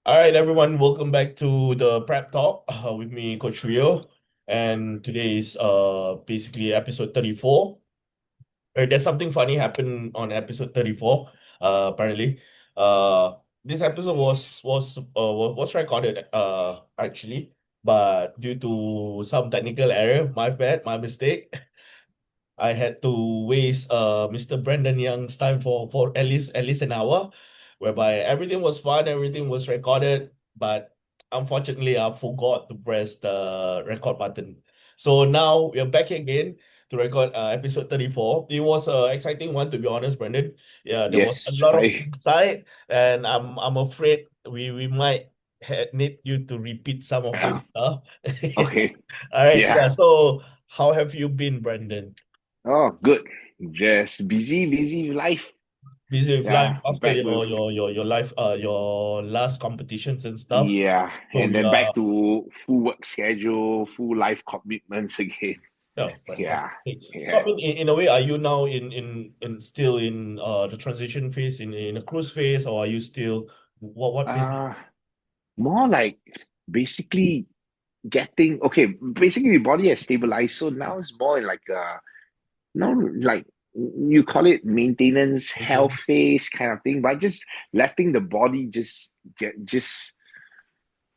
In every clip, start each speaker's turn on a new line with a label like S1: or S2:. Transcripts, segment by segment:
S1: All right, everyone, welcome back to the Prep Talk with me, Coach Rio. And today is basically episode 34. There's something funny happened on episode 34, apparently. Uh this episode was recorded actually, but due to some technical error, my bad, my mistake. I had to waste Mr. Brandon Young's time for at least an hour, whereby everything was fun, everything was recorded, but unfortunately I forgot to press the record button. So now we're back again to record episode 34. It was an exciting one, to be honest, Brandon. Yeah, there was a
S2: Yes,
S1: lot of
S2: I
S1: insight, and I'm afraid we might need you to repeat some of those
S2: yeah.
S1: stuff.
S2: Okay.
S1: All right, yeah.
S2: Yeah.
S1: So how have you been, Brandon?
S2: Oh, good. Just busy life.
S1: Busy with life
S2: Yeah,
S1: after
S2: back with
S1: your life your last competitions and stuff.
S2: yeah,
S1: So
S2: and
S1: you
S2: then back
S1: are
S2: to full work schedule, full life commitments again.
S1: no,
S2: Yeah,
S1: fantastic. So I
S2: yeah.
S1: mean, in a way, are you now in still in the transition phase in a cruise phase, or are you still what phase?
S2: Uh More like basically getting okay, basically the body has stabilized, so now it's more in like no like you call it maintenance health
S1: Maintain?
S2: phase kind of thing, but just letting the body just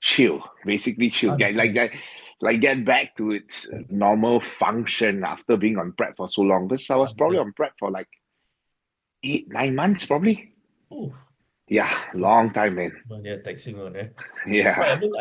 S2: chill, basically chill, get like
S1: Understand.
S2: that, like get back to its normal function after being on prep for so long. Because I was probably
S1: Understand.
S2: on prep for like 8, 9 months, probably.
S1: Ooh,
S2: Yeah, long time, man.
S1: well, yeah, taxing on eh. But I
S2: Yeah.
S1: mean,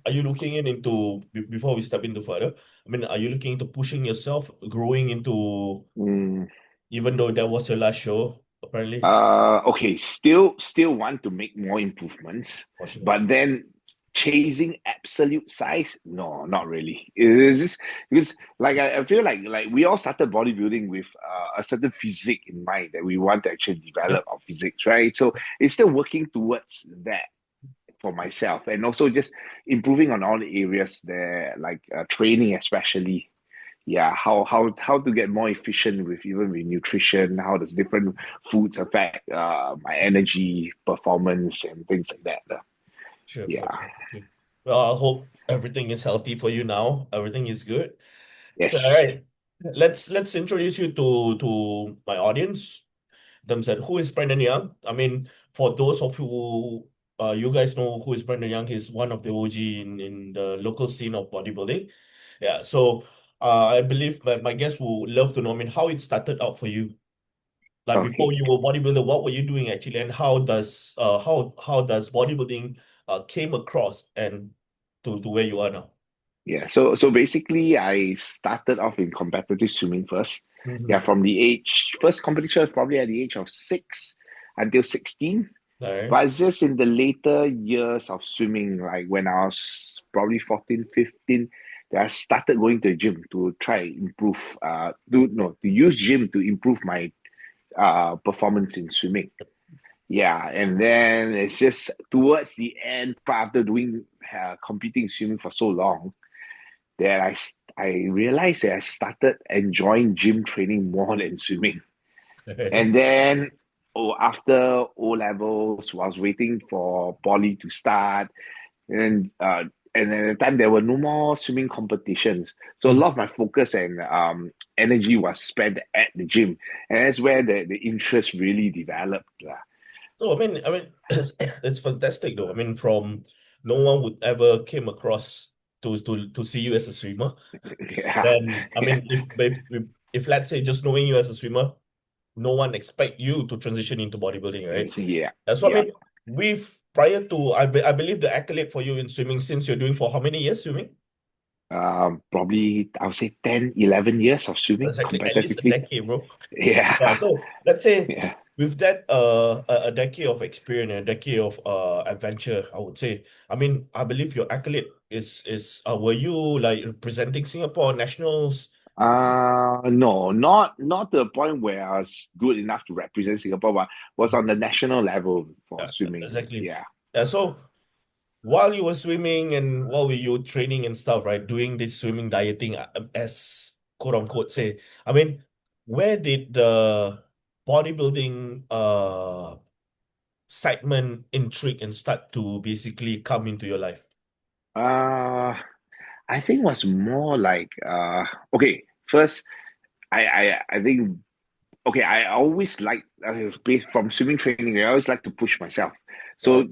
S1: are you looking into before we step into further? I mean, are you looking into pushing yourself, growing into
S2: Mm,
S1: even though that was your last show, apparently?
S2: okay, still want to make more improvements,
S1: For sure.
S2: but then chasing absolute size, no, not really. It's just because like I feel like we all started bodybuilding with a certain physique in mind that we want to actually
S1: Yep.
S2: develop our physiques, right? So it's still working towards that for myself and also just improving on all the areas there, like training especially. Yeah, how to get more efficient with even with nutrition, how does different foods affect my energy performance and things like that.
S1: Sure, for
S2: Yeah.
S1: sure. Okay. Well, I hope everything is healthy for you now. Everything is good. So, all
S2: Yes.
S1: right, let's introduce you to my audience. Them said, who is Brandon Young? I mean, for those of you you guys know who is Brandon Young. He's one of the OG in the local scene of bodybuilding. Yeah. So, I believe my guests will love to know. I mean, how it started out for you. Like before
S2: Okay.
S1: you were bodybuilder, what were you doing actually, and how does bodybuilding came across and to where you are now?
S2: Yeah. So basically I started off in competitive swimming first.
S1: Mm-hmm.
S2: Yeah, from the age first competition was probably at the age of 6 until 16.
S1: All right.
S2: But it's just in the later years of swimming, like when I was probably 14, 15, that I started going to the gym to try improve, to use gym to improve my performance in swimming. Yeah, and then it's just towards the end, after doing competing in swimming for so long, that I realized that I started enjoying gym training more than swimming. And then after O levels, was waiting for poly to start, and and at the time there were no more swimming competitions, so a
S1: Mm.
S2: lot of my focus and energy was spent at the gym, and that's where the interest really developed lah.
S1: So I mean, it's fantastic though. I mean, from no one would ever came across to see you as a swimmer.
S2: Yeah,
S1: Then I
S2: yeah,
S1: mean, if let's say just knowing you as a swimmer, no one expect you to transition into bodybuilding, right?
S2: yeah,
S1: So I
S2: yeah.
S1: mean, with prior to I believe the accolade for you in swimming since you're doing for how many years swimming?
S2: Probably I would say 10, 11 years of swimming
S1: Exactly, at least a
S2: competitively.
S1: decade, bro. Yeah,
S2: Yeah,
S1: so let's say
S2: yeah.
S1: with that a decade of experience and a decade of adventure, I would say. I mean, I believe your accolade is were you like representing Singapore nationals?
S2: No, not to the point where I was good enough to represent Singapore, but was on the national level for
S1: Yeah,
S2: swimming.
S1: exactly.
S2: Yeah.
S1: Yeah, so while you were swimming and while you were training and stuff, right, doing this swimming dieting, as quote unquote say, I mean, where did the bodybuilding excitement, intrigue, and start to basically come into your life?
S2: Uh, I think it was more like okay. First, I think okay. I always like based from swimming training. I always like to push myself.
S1: Right.
S2: So,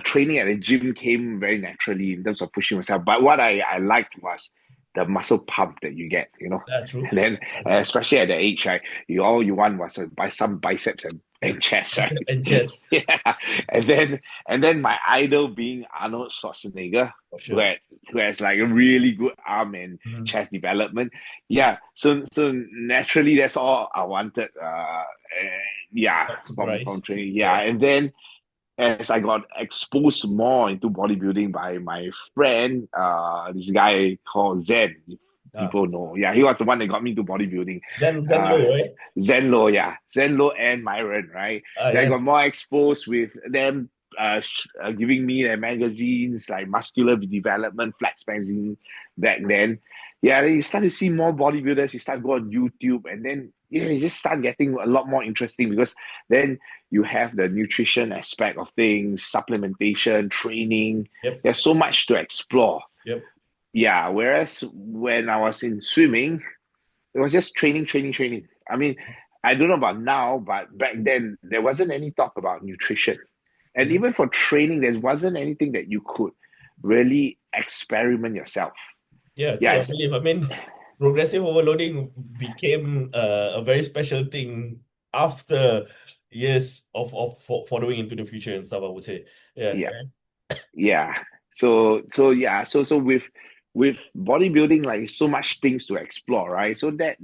S2: training at the gym came very naturally in terms of pushing myself. But what I liked was the muscle pump that you get.
S1: Yeah, true.
S2: And then
S1: I agree.
S2: especially at the age, right? You all you want was by some biceps and chest, right?
S1: And chess,
S2: Yeah, and then my idol being Arnold Schwarzenegger,
S1: for
S2: who
S1: sure.
S2: had who has like a really good arm and
S1: Mhm.
S2: chest development. Yeah, so naturally that's all I wanted. Yeah,
S1: Not
S2: from
S1: surprised.
S2: training. Yeah,
S1: Yeah.
S2: and then as I got exposed more into bodybuilding by my friend, this guy called Zen, if
S1: Ah,
S2: people know. Yeah, he was the one that got me into bodybuilding.
S1: Zen
S2: Uh,
S1: Low, right?
S2: Zenlo, yeah, Zenlo and Myron, right?
S1: Ah,
S2: Then I
S1: yeah.
S2: got more exposed with them giving me their magazines like Muscular Development, Flex magazine back then. Yeah, then you start to see more bodybuilders. You start go on YouTube, and then yeah, you just start getting a lot more interesting because then you have the nutrition aspect of things, supplementation, training.
S1: Yep.
S2: There's so much to explore.
S1: Yep.
S2: Yeah, whereas when I was in swimming, it was just training, training, training. I mean, I don't know about now, but back then there wasn't any talk about nutrition. And
S1: Is it?
S2: even for training, there wasn't anything that you could really experiment yourself.
S1: Yeah,
S2: Yeah,
S1: true. I believe. I mean, progressive overloading became a very special thing after years of following into the future and stuff, I would say. Yeah.
S2: yeah, yeah. So with bodybuilding, like so much things to explore, right? So that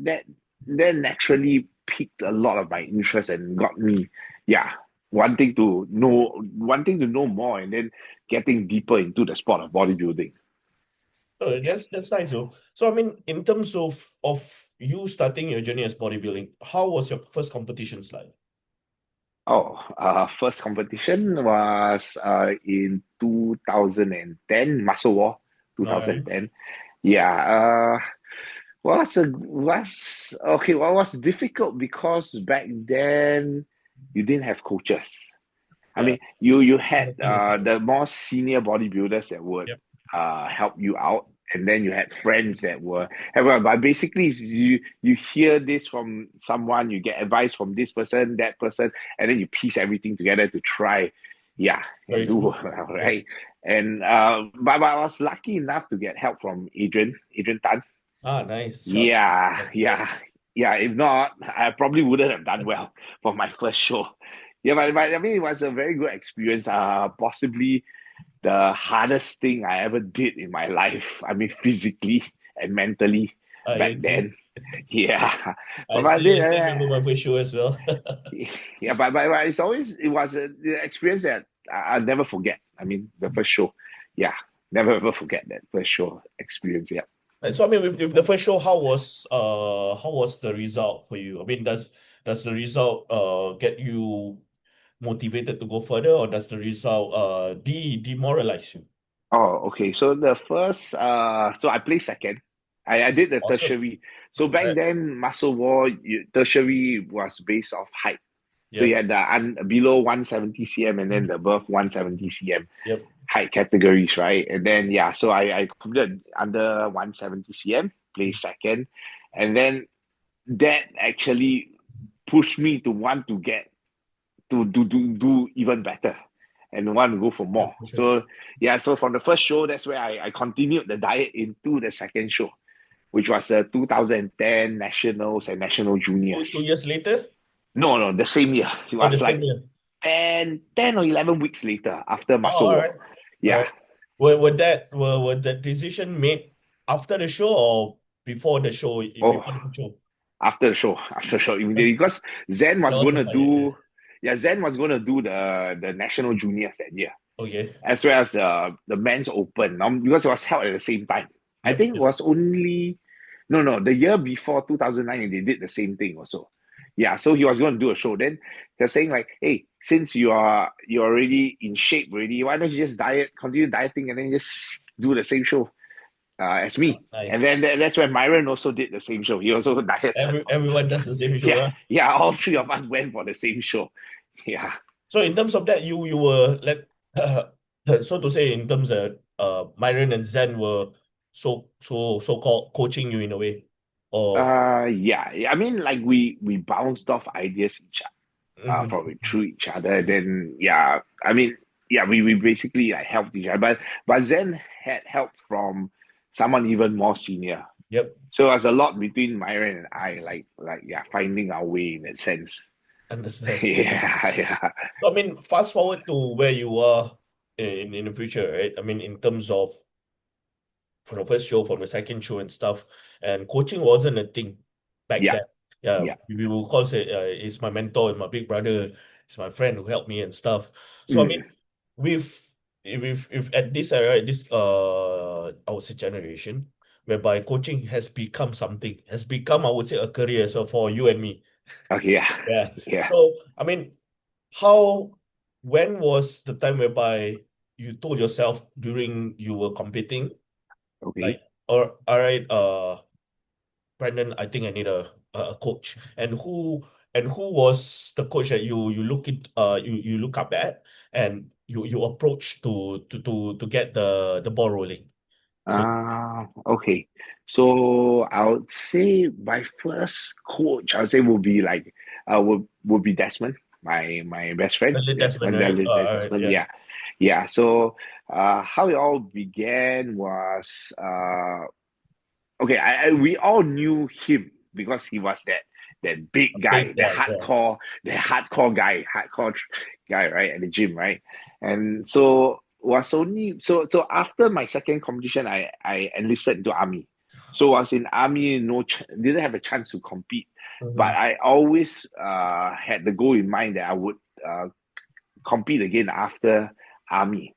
S2: naturally piqued a lot of my interest and got me, yeah, wanting to know more, and then getting deeper into the sport of bodybuilding.
S1: Oh, that's nice though. So I mean, in terms of you starting your journey as bodybuilding, how was your first competitions like?
S2: Oh, first competition was in 2010, Muscle War,
S1: All right.
S2: 2010. Yeah, was okay. Well, was difficult because back then you didn't have coaches. I
S1: Yeah.
S2: mean, you had
S1: Nothing at all.
S2: the more senior bodybuilders that would
S1: Yep.
S2: help you out, and then you had friends that were but basically you hear this from someone, you get advice from this person, that person, and then you piece everything together to try, yeah, and
S1: Very
S2: do
S1: true. Yeah.
S2: right. And but I was lucky enough to get help from Adrian Tan.
S1: Ah, nice. Shot.
S2: Yeah,
S1: Yeah.
S2: yeah, yeah. If not, I probably wouldn't have done well for my first show. Yeah, but I mean, it was a very good experience. Possibly the hardest thing I ever did in my life. I mean, physically and mentally
S1: I
S2: back
S1: agree.
S2: then. Yeah,
S1: I
S2: but I
S1: still
S2: did.
S1: I still remember my first show as well.
S2: Yeah, but it was the experience that I'll never forget. I mean, the first show. Yeah, never ever forget that first show experience. Yeah.
S1: And so I mean, with the first show, how was the result for you? I mean, does the result get you motivated to go further, or does the result demoralize you?
S2: Oh, okay. So the first, so I placed second. I did the
S1: Awesome.
S2: tertiary. So back
S1: Congrats.
S2: then, muscle war, tertiary was based off height. So you
S1: Yep.
S2: had the below 170 cm and then the above 170 cm
S1: Yep.
S2: height categories, right? And then yeah, so I completed under 170 cm, placed second, and then that actually pushed me to want to get to do even better and want to go for
S1: Yeah,
S2: more.
S1: for sure.
S2: So yeah, so from the first show, that's where I continued the diet into the second show, which was the 2010 nationals and national
S1: Two
S2: juniors.
S1: years later,
S2: No, no, the same year. It
S1: or the
S2: was
S1: same
S2: like
S1: year?
S2: 10 or 11 weeks later after
S1: Oh,
S2: Muscle
S1: all
S2: War.
S1: right. All
S2: Yeah.
S1: right. Were that decision made after the show or before the show?
S2: Oh,
S1: Before the show?
S2: after the show, immediately because Zen
S1: That
S2: was
S1: was
S2: going
S1: so
S2: to
S1: funny. Yeah.
S2: do, yeah, Zen was going to do the national juniors that year,
S1: Okay.
S2: as well as the men's open, because it was held at the same time. I
S1: Yep.
S2: think it
S1: Yep.
S2: was only no, the year before 2009 they did the same thing also. Yeah, so he was going to do a show. Then they're saying like, hey, since you're already in shape already, why don't you just continue dieting, and then just do the same show as me? And
S1: Nice.
S2: then that's when Myron also did the same show. He also dieted.
S1: Everyone does the same show,
S2: Yeah,
S1: huh?
S2: yeah, all three of us went for the same show. Yeah.
S1: So in terms of that, you were so to say, in terms of Myron and Zen were so called coaching you in a way, or
S2: Yeah. I mean, like we bounced off ideas
S1: Mhm.
S2: from through each other. Then yeah, I mean, yeah, we basically like helped each other. But Zen had help from someone even more senior.
S1: Yep,
S2: So it was a lot between Myron and I, like yeah, finding our way in that sense.
S1: understand.
S2: Yeah, yeah,
S1: So, I mean, fast forward to where you are in the future, right? I mean, in terms of from the first show, from the second show and stuff. And coaching wasn't a thing back
S2: yeah,
S1: then. Yeah,
S2: yeah.
S1: we will call it it's my mentor, it's my big brother, it's my friend who helped me and stuff. So I mean,
S2: Mm,
S1: with if at this era, at this I would say generation, whereby coaching has become something, has become, I would say, a career. So for you and me.
S2: okay, yeah,
S1: Yeah.
S2: yeah.
S1: So I mean, how when was the time whereby you told yourself during you were competing, like,
S2: Okay.
S1: or all right, Brandon, I think I need a coach. And who was the coach that you look it you look up at, and you approach to get the ball rolling. So
S2: Okay. So I would say my first coach, I would say would be like would be Desmond, my best friend,
S1: Desmond,
S2: Desmond,
S1: right? All right,
S2: Desmond.
S1: yeah.
S2: Yeah, yeah. So how it all began was okay. We all knew him because he was that big
S1: Big
S2: guy,
S1: guy, yeah.
S2: the hardcore guy, right, at the gym, right? And so was only so after my second competition, I enlisted into army. So I was in army, didn't have a chance to compete, but
S1: Mhm.
S2: I always had the goal in mind that I would uh, compete again after army.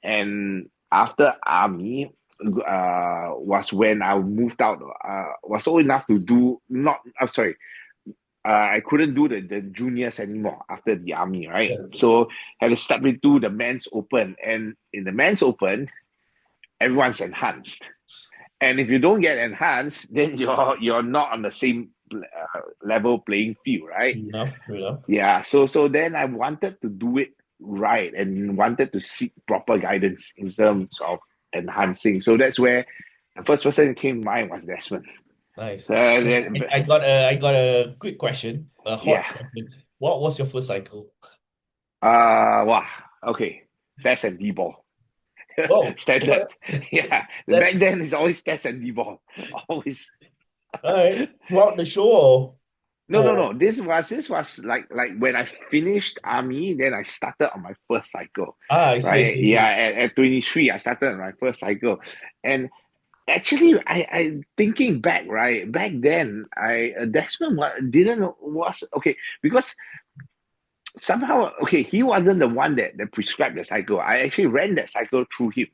S2: And after army was when I moved out. Was old enough to do not. I'm sorry. I couldn't do the juniors anymore after the army, right?
S1: Yeah.
S2: So had to step into the men's open, and in the men's open, everyone's enhanced. And if you don't get enhanced, then you're not on the same level playing field, right?
S1: True enough, true enough.
S2: Yeah, so then I wanted to do it right and wanted to seek proper guidance in terms of enhancing. So that's where the first person that came to mind was Desmond.
S1: Nice.
S2: So
S1: I got a quick question, a
S2: yeah.
S1: hot question. What was your first cycle?
S2: Wow. Okay. That's a D ball.
S1: Whoa.
S2: Standard. Yeah. Back
S1: That's
S2: then it's always that's a D ball. Always.
S1: all right. Throughout the show, or
S2: No. This was like when I finished army, then I started on my first cycle.
S1: I see, I
S2: Right?
S1: see, I
S2: Yeah,
S1: see.
S2: at 23, I started on my first cycle. And actually, I thinking back, right? Back then, Desmond didn't was okay because somehow okay, he wasn't the one that prescribed the cycle. I actually ran that cycle through him,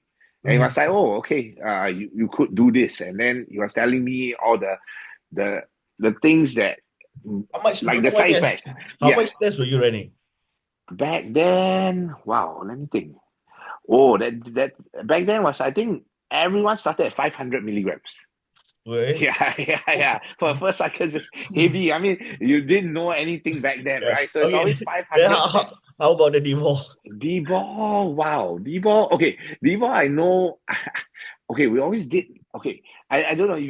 S2: and he was
S1: Mhm.
S2: like, "Oh, okay, you could do this," and then he was telling me all the the things that
S1: How much?
S2: like
S1: Don't
S2: the
S1: mind
S2: side
S1: me
S2: effects.
S1: asking. How
S2: Yeah,
S1: much tests were you running?
S2: back then, wow, let me think. Oh, that back then was I think everyone started at 500 milligrams.
S1: Right?
S2: Yeah. For a first cycle, it's heavy. I mean, you didn't know anything back then,
S1: Yeah.
S2: right? So it's
S1: Okay.
S2: always
S1: Then
S2: 500
S1: how about the demo?
S2: D-ball, wow. D-ball, okay. D-ball, I know. Okay, we always did. Okay, I don't know.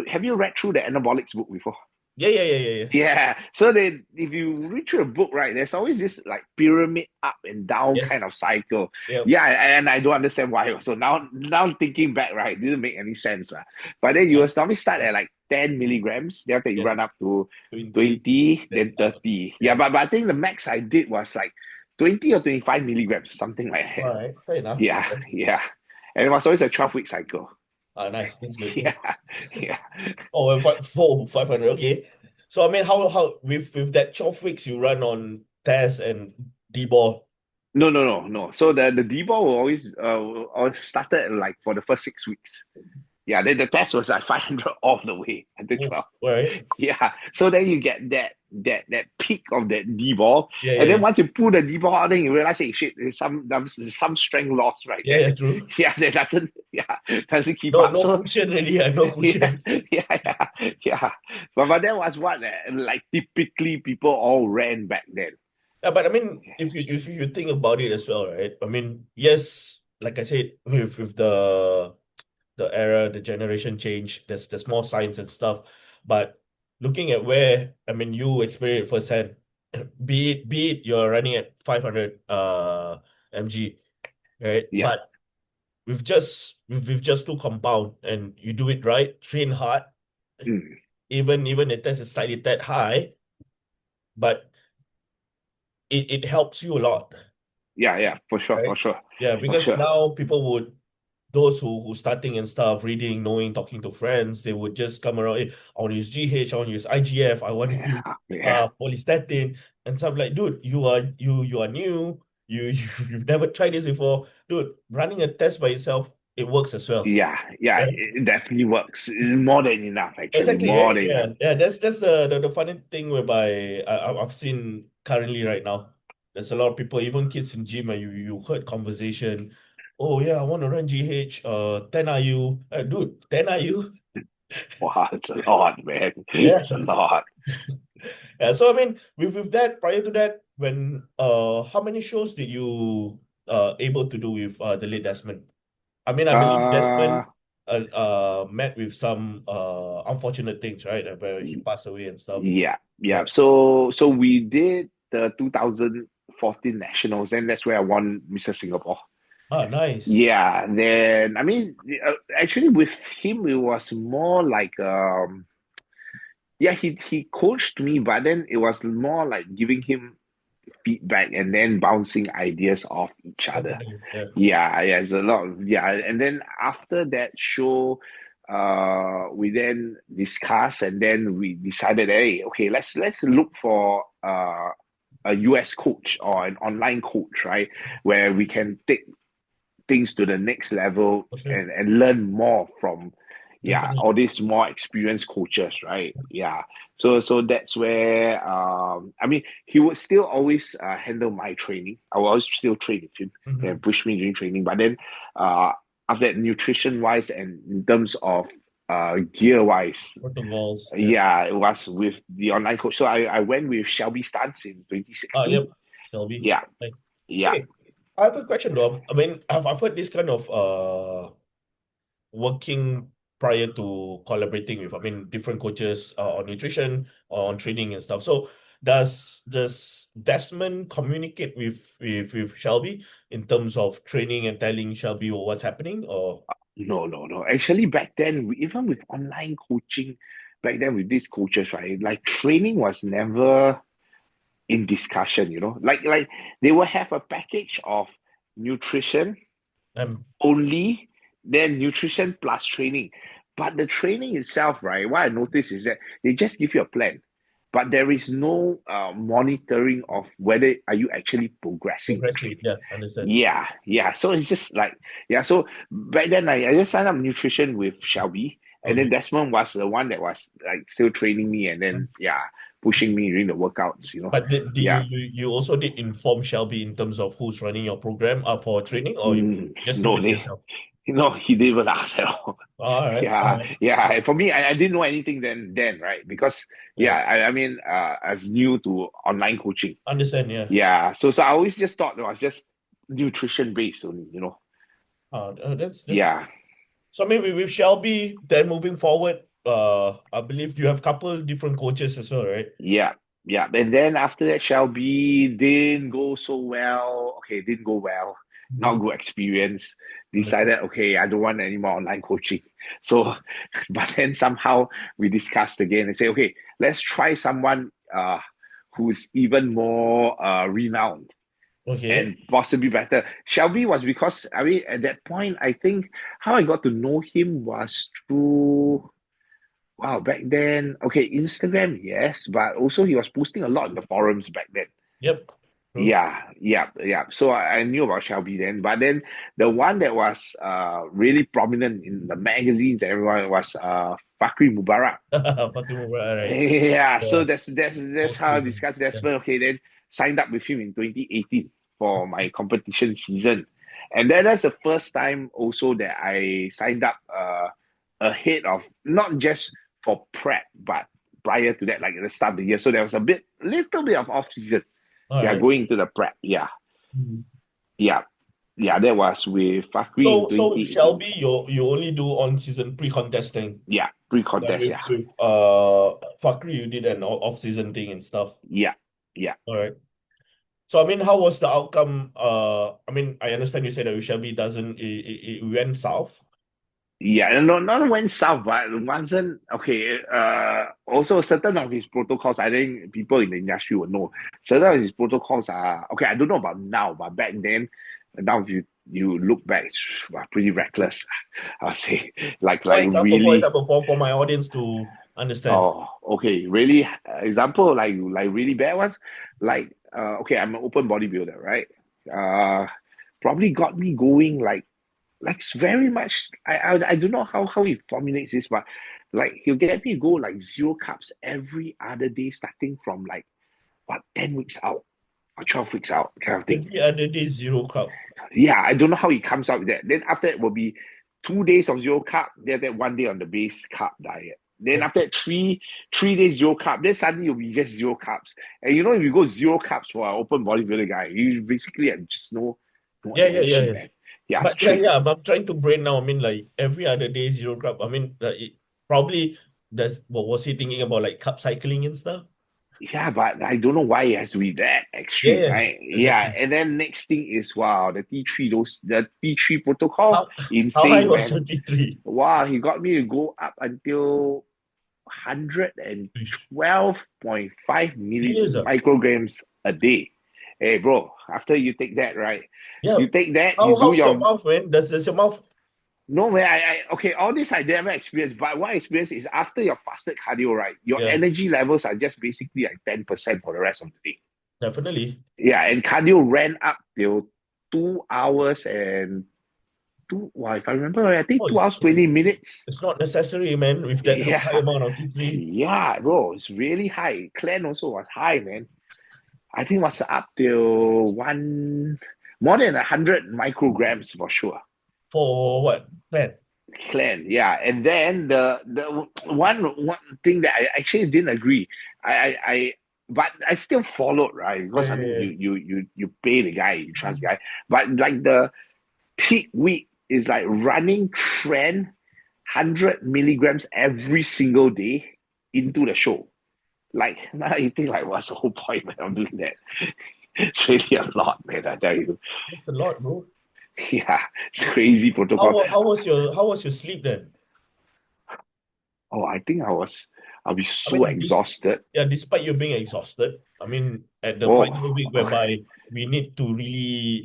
S2: Have you read through the anabolics book before?
S1: Yeah, yeah, yeah, yeah, yeah.
S2: Yeah. So if you read through a book, right, there's always this like pyramid up and down
S1: Yes.
S2: kind of cycle.
S1: Yep.
S2: Yeah, and I don't understand why. So now thinking back, right, it didn't make any sense. But then you
S1: Uh,
S2: will normally start at like 10 milligrams. Then after you
S1: yes.
S2: run up to
S1: 20.
S2: 20,
S1: Then
S2: then 30. Yeah,
S1: yeah.
S2: but I think the max I did was like 20 or 25 milligrams, something like
S1: All
S2: that.
S1: right. Fair enough.
S2: Yeah. And it was always a 12-week cycle.
S1: Nice. That's good.
S2: Yeah, yeah.
S1: Oh, well, 500. Okay. So I mean, how with that 12 weeks you run on test and D-ball.
S2: No. So the D-ball will always started like for the first 6 weeks. Yeah, then the test was like 500 all the way until
S1: Oh,
S2: 12.
S1: all right.
S2: Yeah. So then you get that peak of that D-ball.
S1: Yeah, yeah,
S2: And then
S1: yeah.
S2: once you pull the D-ball out, then you realize, hey, shit, there's some strength loss right
S1: Yeah,
S2: there.
S1: yeah, true.
S2: Yeah, that doesn't keep
S1: No,
S2: up.
S1: no
S2: So
S1: cushion really. No
S2: yeah,
S1: cushion.
S2: yeah. But that was what like typically people all ran back then.
S1: Yeah, but I mean, if you think about it as well, right? I mean, yes, like I said, with the era, the generation change, there's more science and stuff. But looking at where, I mean, you experience it firsthand, be it you're running at 500 mg, right?
S2: Yeah.
S1: But with just two compound and you do it right, train hard,
S2: Mm.
S1: even the test is slightly that high, but it helps you a lot,
S2: Yeah, yeah, for sure,
S1: right?
S2: for sure,
S1: Yeah,
S2: for
S1: because
S2: sure.
S1: now people would those who starting and stuff, reading, knowing, talking to friends, they would just come around. Hey, I want to use GH, I want to use IGF, I want to use
S2: Yeah, yeah,
S1: polystatin, and stuff like, dude, you are new, you've never tried this before, dude. Running a test by itself, it works as well.
S2: yeah, yeah.
S1: Right?
S2: It definitely works. It's more than enough, actually.
S1: Exactly,
S2: More
S1: right?
S2: than enough.
S1: Yeah, yeah. That's the funny thing whereby I've seen currently right now. There's a lot of people, even kids in gym, and you heard conversation. Oh yeah, I want to run GH. 10 IU, dude. 10 IU.
S2: Wow, it's a lot, man.
S1: Yeah.
S2: It's a lot.
S1: Yeah. So I mean, with that, prior to that, when how many shows did you able to do with the late Desmond? I mean, I believe
S2: Uh,
S1: Desmond met with some unfortunate things, right? Where he passed away and stuff.
S2: yeah, yeah.
S1: Yeah.
S2: So we did the 2014 nationals, and that's where I won Mr. Singapore.
S1: Ah, nice.
S2: Yeah, then I mean, actually, with him, it was more like yeah, he coached me, but then it was more like giving him feedback and then bouncing ideas off each other.
S1: Definitely. Yeah.
S2: Yeah, yeah, it's a lot of, yeah. And then after that show, we then discussed and then we decided, hey, okay, let's look for a US coach or an online coach, right? Where we can take things to the next level
S1: For sure.
S2: and learn more from
S1: Definitely.
S2: all these more experienced coaches, right? Yeah, so that's where I mean he would still always handle my training. I will always still train with him
S1: Mm-hmm.
S2: and push me during training, but then uh after that, nutrition wise and in terms of gear wise,
S1: Protocols. Yeah.
S2: yeah, it was with the online coach. So I went with Shelby Stance in
S1: Ah,
S2: 2016.
S1: yep. Shelby.
S2: Yeah,
S1: Nice.
S2: yeah.
S1: Okay. I have a question, Dom. I mean, I've heard this kind of working prior to collaborating with, I mean, different coaches on nutrition, on training and stuff. So does Desmond communicate with Shelby in terms of training and telling Shelby what's happening, or
S2: No, no, no. Actually, back then, even with online coaching, back then with these coaches, right? Like training was never in discussion, Like they will have a package of nutrition
S1: um
S2: only, then nutrition plus training. But the training itself, right? What I noticed is that they just give you a plan, but there is no monitoring of whether are you actually progressing in
S1: progressing?
S2: training.
S1: Yeah, understand.
S2: Yeah, yeah. So it's just like, yeah. So back then, I just signed up nutrition with Shelby, and then
S1: Okay.
S2: Desmond was the one that was like still training me, and then yeah, pushing me during the workouts.
S1: But did you
S2: Yeah.
S1: you also did inform Shelby in terms of who's running your program for training, or you just keep
S2: No,
S1: it to yourself?
S2: he didn't even ask at all.
S1: All right, all
S2: Yeah,
S1: right.
S2: yeah. And for me, I didn't know anything then, right? Because yeah,
S1: Yeah,
S2: I mean, I was new to online coaching.
S1: understand. Yeah.
S2: Yeah, so I always just thought it was just nutrition based only.
S1: That's
S2: Yeah.
S1: so. I mean, with Shelby, then moving forward, I believe you have couple different coaches as well, right?
S2: Yeah, yeah. And then after that, Shelby didn't go so well. Okay, didn't go well. Not
S1: Mm-hmm.
S2: good experience.
S1: Understood.
S2: Decided, okay, I don't want any more online coaching. So, but then somehow we discussed again and say, okay, let's try someone who's even more renowned
S1: Okay.
S2: and possibly better. Shelby was because I mean at that point, I think how I got to know him was through. Wow, back then, okay, Instagram, yes, but also he was posting a lot in the forums back then.
S1: Yep. True.
S2: Yeah, yeah, yeah. So I knew about Shelby then, but then the one that was really prominent in the magazines, everyone was Fakri Mubarak.
S1: Fatima, right?
S2: Yeah, so
S1: Yeah.
S2: that's how I
S1: Austrian.
S2: discussed
S1: Yeah.
S2: Desmond. Okay, then signed up with him in 2018 for my competition season. And that's the first time also that I signed up ahead of not just for prep, but prior to that, like at the start of the year. So there was little bit of off season.
S1: All
S2: Yeah,
S1: right.
S2: going to the prep. Yeah,
S1: Mhm.
S2: yeah, yeah. That was with Fakri in
S1: So with
S2: 2018.
S1: Shelby, you only do on season pre-contest thing.
S2: Yeah,
S1: But
S2: pre-contest.
S1: with
S2: Yeah,
S1: Fakri, you did an off-season thing and stuff.
S2: yeah, yeah.
S1: All right. So I mean, how was the outcome? I mean, I understand you said that with Shelby doesn't it went south.
S2: Yeah, and not went south, but it wasn't okay. Also certain of his protocols, I think people in the industry would know. Certain of his protocols are okay. I don't know about now, but back then, now if you look back, it's pretty reckless. I'll say, like
S1: For
S2: really.
S1: example, for my audience to understand.
S2: Oh, okay. Really, example like really bad ones. Like, okay, I'm an open bodybuilder, right? Uh, Probably got me going like very much. I don't know how he formulates this, but like he'll get me go like zero carbs every other day, starting from like what 10 weeks out or 12 weeks out kind of thing.
S1: Every other day, zero carb.
S2: Yeah, I don't know how he comes out with that. Then after that will be 2 days of zero carb. Then that 1 day on the base carb diet. Then after
S1: Okay.
S2: that, three days zero carb. Then suddenly you'll be just zero carbs. And you know, if you go zero carbs for an open bodybuilder guy, you basically have just no energy,
S1: Yeah.
S2: man. Yeah,
S1: But yeah. But I'm trying to brain now. I mean, like every other day, zero carb. I mean, probably that's what was he thinking about, like carb cycling and stuff?
S2: yeah, but I don't know why it has to be that extreme,
S1: Yeah,
S2: right? Yeah,
S1: exactly.
S2: and then next thing is wow, the T3 protocol,
S1: How how high
S2: insane,
S1: was
S2: man.
S1: your T3?
S2: Wow, he got me to go up until 112.5
S1: Serious?
S2: micrograms a day. Hey, bro, after you take that, right?
S1: Yeah.
S2: You take that, you do
S1: How's your
S2: your
S1: mouth, man? Does your mouth
S2: no man. Okay, all this I never experienced, but what I experienced is after your fasted cardio, right? Your
S1: yeah,
S2: energy levels are just basically like 10% for the rest of the day.
S1: definitely.
S2: Yeah, and cardio ran up till 2 hours and two. Wow, if I remember, right, I think
S1: Oh,
S2: 2 hours 20 minutes.
S1: it's not necessary, man, with that high
S2: Yeah,
S1: amount of T3.
S2: yeah, bro, it's really high. Clan also was high, man. I think it was up till one more than 100 micrograms for sure.
S1: For what? Man.
S2: Clan, yeah, and then the one thing that I actually didn't agree, I but I still followed, right?
S1: Yeah,
S2: Because I
S1: yeah,
S2: mean,
S1: yeah.
S2: you pay the guy, you trust the guy, but like the peak week is like running trend 100 milligrams every single day into the show. Like now you think like what's the whole point man, of doing that? It's really a lot, man. I tell you.
S1: That's a lot, bro.
S2: Yeah, it's crazy protocol.
S1: How was your sleep then?
S2: Oh, I think I'll be
S1: I
S2: so
S1: mean,
S2: exhausted.
S1: despite you being exhausted, I mean, at the
S2: Oh,
S1: final week whereby we need to really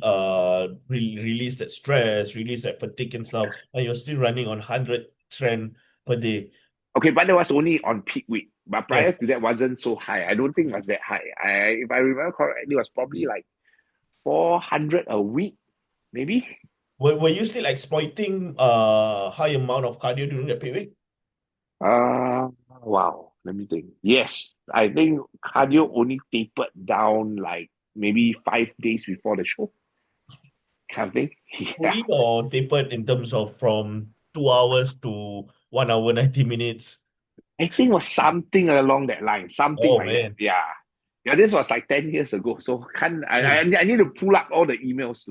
S1: release that stress, release that fatigue and stuff, and you're still running on 100 trend per day.
S2: okay, but that was only on peak week. But
S1: Yeah.
S2: prior to that, wasn't so high. I don't think it was that high. If I remember correctly, it was probably like 400 a week, maybe.
S1: Were you still exploiting high amount of cardio during that period?
S2: Wow. Let me think. Yes, I think cardio only tapered down like maybe 5 days before the show, kind of thing. Yeah,
S1: Fully or tapered in terms of from 2 hours to 1 hour 90 minutes?
S2: I think it was something along that line, something
S1: Oh
S2: like that.
S1: man,
S2: Yeah, yeah. This was like 10 years ago, so can't
S1: oh,
S2: I need to pull up all the emails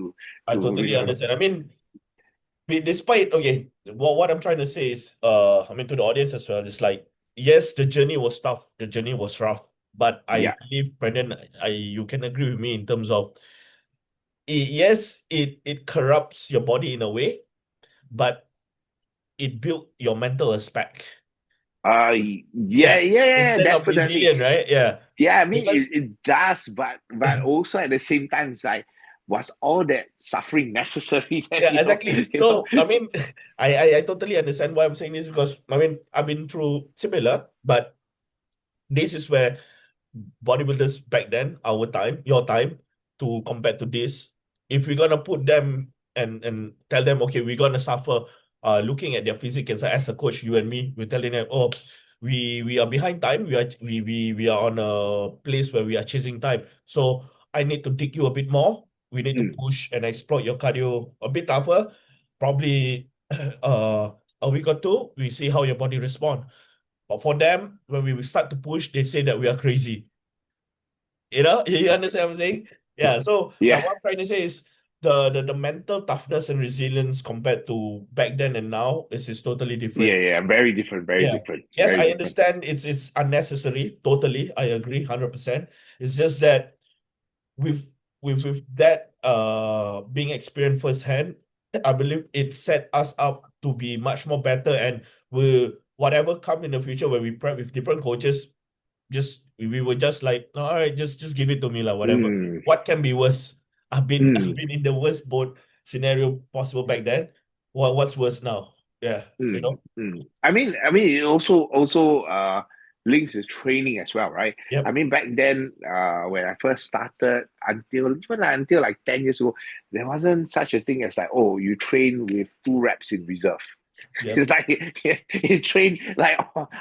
S1: I
S2: to
S1: totally
S2: remember.
S1: understand. I mean, despite okay, what I'm trying to say is, I mean to the audience as well, it's like yes, the journey was tough, the journey was rough, but I
S2: Yeah.
S1: believe Brendan, you can agree with me in terms of yes, it corrupts your body in a way, but it built your mental aspect.
S2: Yeah,
S1: Yeah,
S2: yeah,
S1: in
S2: yeah,
S1: terms of
S2: definitely.
S1: resilient, right? Yeah,
S2: Yeah, I mean
S1: because
S2: it does, but also at the same time, it's like was all that suffering necessary? That
S1: yeah, exactly.
S2: you know.
S1: So I mean, I totally understand why I'm saying this because I mean I've been through similar, but this is where bodybuilders back then, our time, your time, to compare to this, if we're gonna put them and tell them, okay, we're gonna suffer, looking at their physique and so as a coach, you and me, we're telling them, oh, we are behind time, we are on a place where we are chasing time. So I need to dig you a bit more. We need to
S2: Mm.
S1: push and exploit your cardio a bit tougher. Probably a week or two, we see how your body respond. But for them, when we start to push, they say that we are crazy. You understand what I'm saying? Yeah. So
S2: Yeah,
S1: what I'm trying to say is the mental toughness and resilience compared to back then and now is totally
S2: yeah,
S1: different.
S2: yeah. Very different, very
S1: Yeah.
S2: different,
S1: Yes,
S2: very
S1: I
S2: different.
S1: understand it's unnecessary. Totally. I agree 100%. It's just that with with that being experienced firsthand, I believe it set us up to be much more better and will whatever come in the future when we prep with different coaches, just we were just like, all right, just give it to me, like whatever.
S2: Mm,
S1: What can be worse? I've
S2: mm,
S1: been in the worst boat scenario possible back then. What's worse now? Yeah, you
S2: mm,
S1: know?
S2: mm. I mean, it also links to training as well, right? I
S1: Yep,
S2: mean, back then, when I first started, until like 10 years ago, there wasn't such a thing as like, oh, you train with 2 reps in reserve.
S1: yep,
S2: It's like he trained like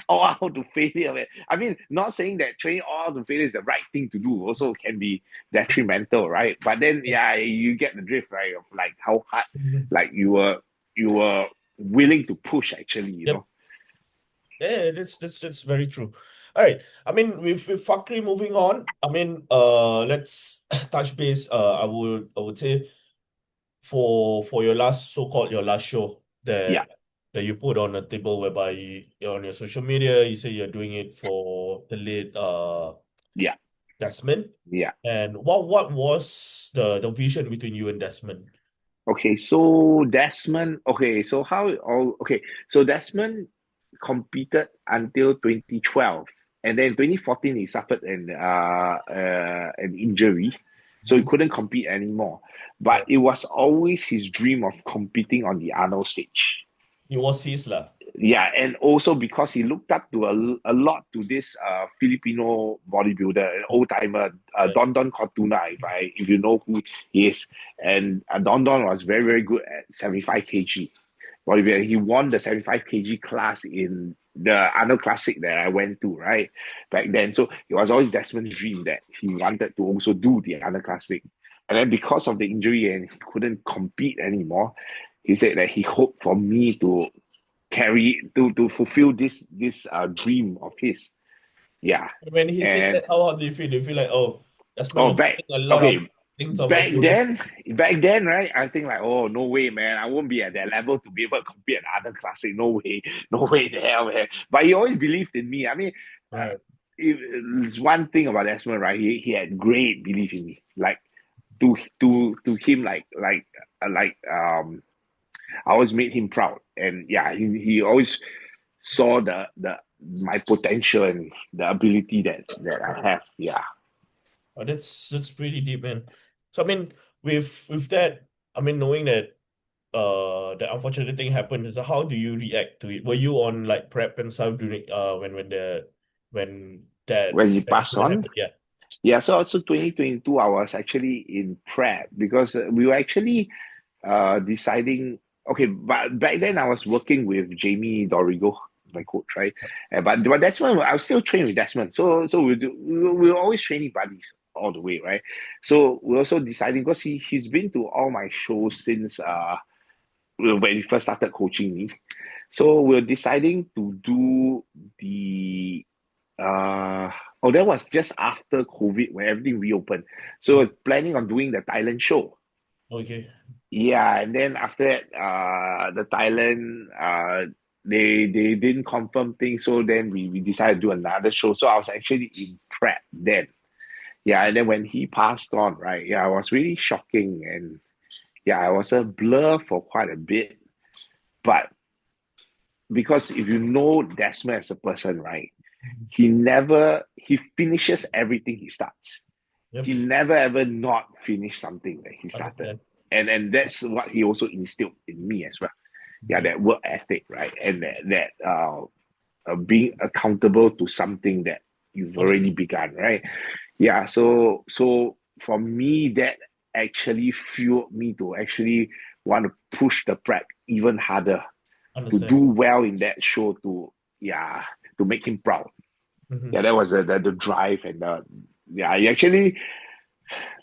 S2: all out to failure, man. I mean, not saying that training all out to failure is the right thing to do. Also, can be detrimental, right? But then, yeah, you get the drift, right? Of like how hard,
S1: mhm,
S2: like you were willing to push. Actually, you
S1: yep.
S2: know.
S1: Yeah, that's very true. All right. I mean, with Fakri moving on, I mean, let's touch base. I would say for your last so-called your last show
S2: Yeah,
S1: that you put on the table whereby on your social media you say you're doing it for the late
S2: yeah,
S1: Desmond.
S2: yeah.
S1: And what was the vision between you and Desmond?
S2: Okay, so Desmond. Okay, so how it all? Okay, so Desmond competed until 2012, and then 2014 he suffered an injury, so he
S1: Mhm.
S2: couldn't compete anymore. But
S1: Right.
S2: it was always his dream of competing on the Arnold stage.
S1: It was his lah.
S2: Yeah, and also because he looked up to a lot to this Filipino bodybuilder, an old timer,
S1: Right.
S2: Don Don Cortuna, if you know who he is, and Don Don was very very good at 75 kg bodybuilder. He won the 75 kg class in the Arnold Classic that I went to right back then. So it was always Desmond's dream that he wanted to also do the Arnold Classic, and then because of the injury and he couldn't compete anymore, he said that he hoped for me to to fulfill this dream of his. Yeah.
S1: When he said
S2: And
S1: that, how do you feel? Do you feel like, oh, Desmond,
S2: oh
S1: you're
S2: back
S1: putting a lot
S2: okay,
S1: of things on my
S2: back
S1: shoulders?
S2: then back then, right? I think like, oh no way, man. I won't be at that level to be able to compete at other classic. No way. No way the hell, man. But he always believed in me. I mean, uh,
S1: Right.
S2: it's one thing about Desmond, right? He had great belief in me. Like to him, I always made him proud. And yeah, he always saw the my potential and the ability that I have. Yeah.
S1: Oh, that's pretty deep, man. So I mean, with that, I mean, knowing that the unfortunate thing happened, is how do you react to it? Were you on like prep and stuff during when
S2: When he
S1: that
S2: passed
S1: incident
S2: on,
S1: happened? Yeah.
S2: yeah. So also 2022, I was actually in prep because we were actually deciding. Okay, but back then I was working with Jamie Dorigo, my coach, right? But Desmond, I was still training with Desmond, so we were always training buddies all the way, right? So we're also deciding because he's been to all my shows since when he first started coaching me. So we're deciding to do the that was just after COVID when everything reopened. So we're planning on doing the Thailand show.
S1: Okay.
S2: Yeah, and then after that, the Thailand they didn't confirm things, so then we decided to do another show. So I was actually in prep then. Yeah, and then when he passed on, right? Yeah, it was really shocking, and yeah, I was a blur for quite a bit. But because if you know Desmond as a person, right?
S1: Mhm.
S2: He finishes everything he starts.
S1: Yep.
S2: He never ever not finish something that he started.
S1: Understand.
S2: And that's what he also instilled in me as well. Yeah,
S1: Okay.
S2: that work ethic, right? And that being accountable to something that you've already
S1: Understand.
S2: begun, right? Yeah, so for me, that actually fueled me to actually want to push the prep even harder to do
S1: Understand.
S2: well in that show yeah to make him proud.
S1: Hmm.
S2: Yeah, that was the drive and the yeah. It actually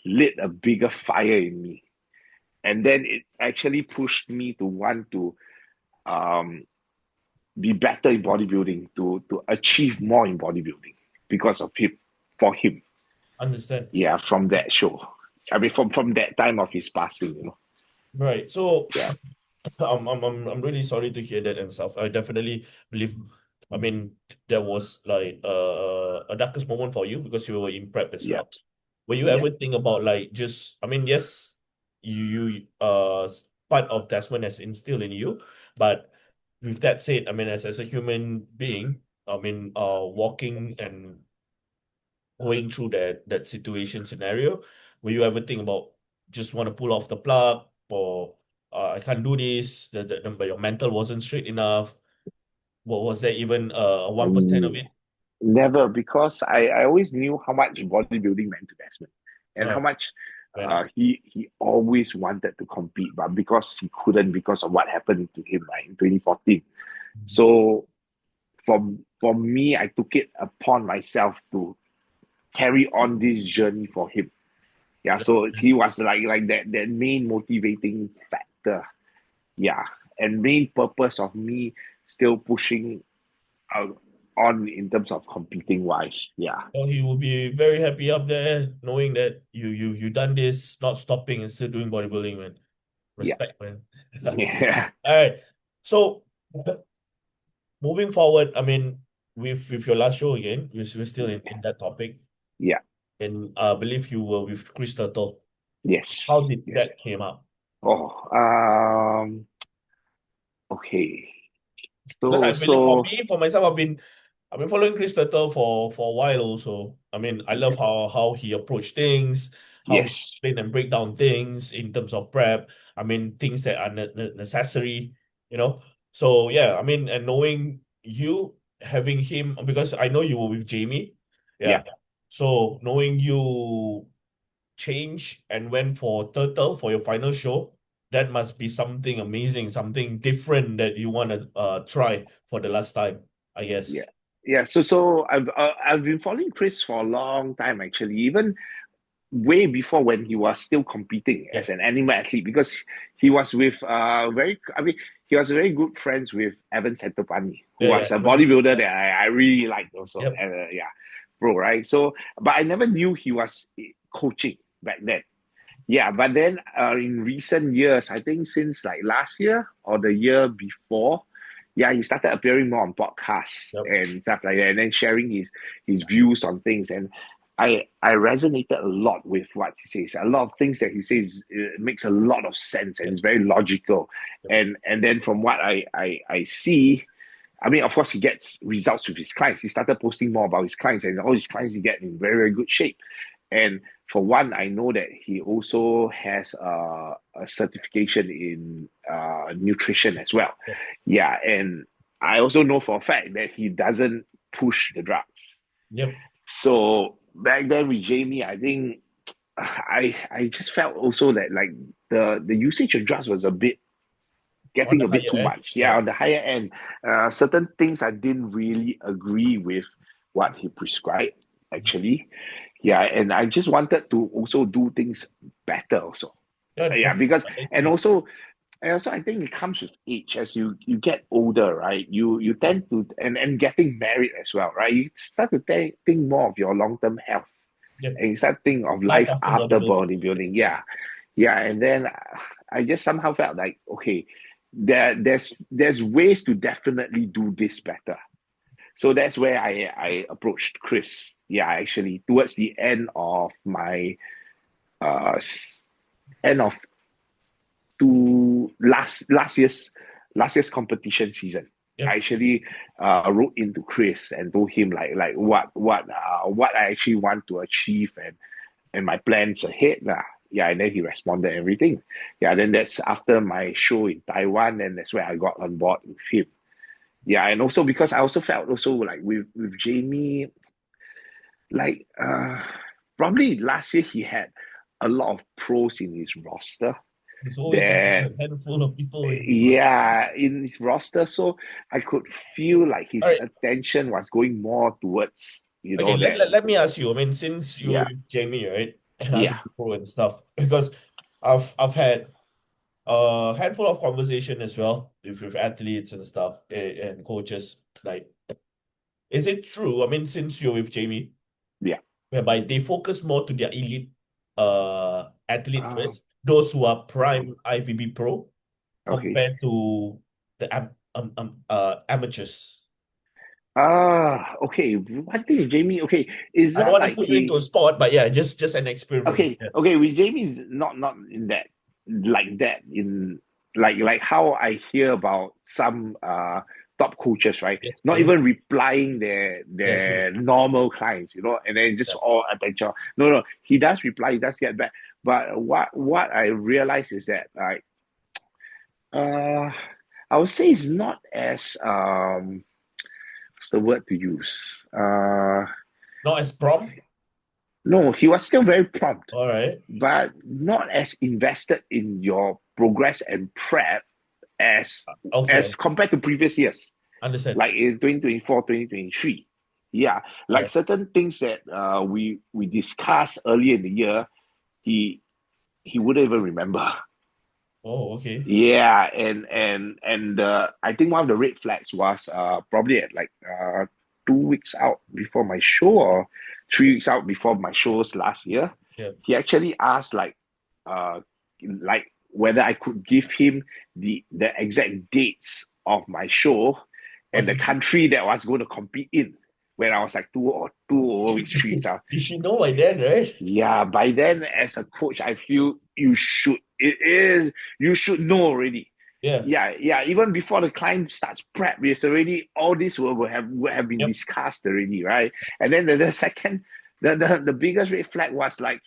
S2: lit a bigger fire in me, and then it actually pushed me to want to um be better in bodybuilding, to achieve more in bodybuilding because of him, for him.
S1: Understand.
S2: Yeah, from that show. I mean, from that time of his passing,
S1: Right. So
S2: Yeah,
S1: I'm really sorry to hear that and stuff. I definitely believe. I mean, there was like a darkest moment for you because you were in prep as
S2: yeah,
S1: well. Will you
S2: yeah.
S1: ever think about like just? I mean, yes, part of Desmond has instilled in you, but with that said, I mean, as a human being, I mean, walking and going through that situation scenario, will you ever think about just want to pull off the plug or I can't do this, but your mental wasn't straight enough? What was there even 1% of
S2: Um,
S1: it?
S2: Never, because I always knew how much bodybuilding meant to Desmond, and how
S1: Uh,
S2: much
S1: fair enough.
S2: he always wanted to compete, but because he couldn't because of what happened to him, right, in 2014. So for me, I took it upon myself to carry on this journey for him. Yeah, so he was like that main motivating factor. Yeah, and main purpose of me still pushing out on in terms of competing wise. Yeah,
S1: So he will be very happy up there knowing that you done this, not stopping and still doing bodybuilding, man.
S2: yeah,
S1: Respect, man. All
S2: yeah,
S1: right. So moving forward, I mean, with your last show again, we're still in that topic.
S2: yeah.
S1: And I believe you were with Chris Turtle. How
S2: Yes,
S1: did
S2: yes.
S1: that came up?
S2: Oh, okay.
S1: Because
S2: So
S1: I believe for
S2: so
S1: me, for myself, I've been following Chris Turtle for a while also. I mean, I love how he approached things, how he
S2: yes,
S1: explain and break down things in terms of prep. I mean, things that are necessary, you know. So yeah, I mean, and knowing you having him because I know you were with Jamie,
S2: yeah.
S1: yeah. So knowing you change and went for Turtle for your final show, that must be something amazing, something different that you want to try for the last time, I guess.
S2: Yeah, yeah. So I've been following Chris for a long time actually, even way before when he was still competing
S1: Yeah,
S2: as an animal athlete because he was with very I mean he was very good friends with Evan Santopani, who
S1: yeah, yeah.
S2: was a
S1: Even
S2: bodybuilder that I really liked also.
S1: yep,
S2: Yeah, pro, right? So, but I never knew he was coaching back then. Yeah, but then in recent years, I think since like last year or the year before, yeah, he started appearing more on podcasts
S1: yep,
S2: and stuff like that, and then sharing his views on things. And I resonated a lot with what he says. A lot of things that he says makes a lot of sense and
S1: yep,
S2: it's very logical.
S1: yep,
S2: And then from what I see, I mean, of course, he gets results with his clients. He started posting more about his clients, and all his clients he get in very, very good shape. And for one, I know that he also has a certification in nutrition as well.
S1: yep,
S2: Yeah, and I also know for a fact that he doesn't push the drugs.
S1: yep.
S2: So back then with Jamie, I think I just felt also that like the usage of drugs was a bit
S1: On
S2: getting
S1: the
S2: a bit
S1: higher
S2: too
S1: end,
S2: much. Yeah,
S1: right?
S2: on the higher end, certain things I didn't really agree with what he prescribed. Actually, yeah, and I just wanted to also do things better. Also,
S1: Yeah,
S2: yeah,
S1: for
S2: because
S1: I
S2: and
S1: agree.
S2: also and also I think it comes with age. As you get older, right? You tend to and getting married as well, right? You start to think more of your long term health,
S1: Yep.
S2: and you start think of
S1: Life
S2: life
S1: after
S2: after
S1: bodybuilding.
S2: bodybuilding. Yeah, yeah, and then I just somehow felt like okay, there's ways to definitely do this better. So that's where I approached Chris. Yeah, actually, towards the end of my uh end of last year's competition season. I
S1: Yep.
S2: actually wrote into Chris and told him like what I actually want to achieve and my plans ahead lah. Yeah, and then he responded everything. Yeah, then that's after my show in Taiwan, and that's where I got on board with him. Yeah, and also because I also felt also like with Jamie, like probably last year he had a lot of pros in his roster
S1: There's always
S2: that
S1: a handful of people in his roster.
S2: yeah in his roster, so I could feel like
S1: All
S2: his
S1: right.
S2: attention was going more towards
S1: Okay, let,
S2: that.
S1: let, let me ask you. I mean, since you were
S2: Yeah,
S1: with Jamie, right? And other
S2: yeah,
S1: people and stuff, because I've had a handful of conversation as well with athletes and stuff and coaches. Like, is it true? I mean, since you're with Jamie,
S2: yeah,
S1: whereby they focus more to their elite athlete
S2: Uh,
S1: first, those who are prime IPB pro
S2: okay.
S1: compared to the amateurs.
S2: Okay. One thing, Jamie. Okay, is
S1: I don't
S2: that
S1: want to
S2: like
S1: put you into a
S2: he?
S1: spot, but yeah, just an experiment.
S2: Okay,
S1: Yeah.
S2: okay. With Jamie's not in that like that in like how I hear about some top coaches, right?
S1: Yes.
S2: Not
S1: Uh-huh.
S2: even replying their
S1: Yeah, true.
S2: normal clients, and then just
S1: Yeah.
S2: all attention. No, no, he does reply, he does get back. But what I realize is that like uh I would say it's not as what's the word to use?
S1: Not as prompt.
S2: No, he was still very prompt,
S1: All right.
S2: but not as invested in your progress and prep as
S1: Okay.
S2: compared to previous years,
S1: Understand.
S2: like in 2024, 2023. Yeah,
S1: All
S2: like
S1: right.
S2: certain things that we discussed earlier in the year, he he wouldn't even remember.
S1: Oh, okay.
S2: Yeah, and I think one of the red flags was probably at like 2 weeks out before my show or 3 weeks out before my shows last year.
S1: Yeah.
S2: He actually asked uh whether I could give him the exact dates of my show
S1: But
S2: and the country that I was going to compete in when I was like 2 weeks, 3 weeks out.
S1: you should know by then, right?
S2: Yeah, by then as a coach, I feel you should know already.
S1: Yeah.
S2: Yeah, yeah. Even before the client starts prep, it's already all this will have been
S1: Yep.
S2: discussed already, right? And then the second, the biggest red flag was like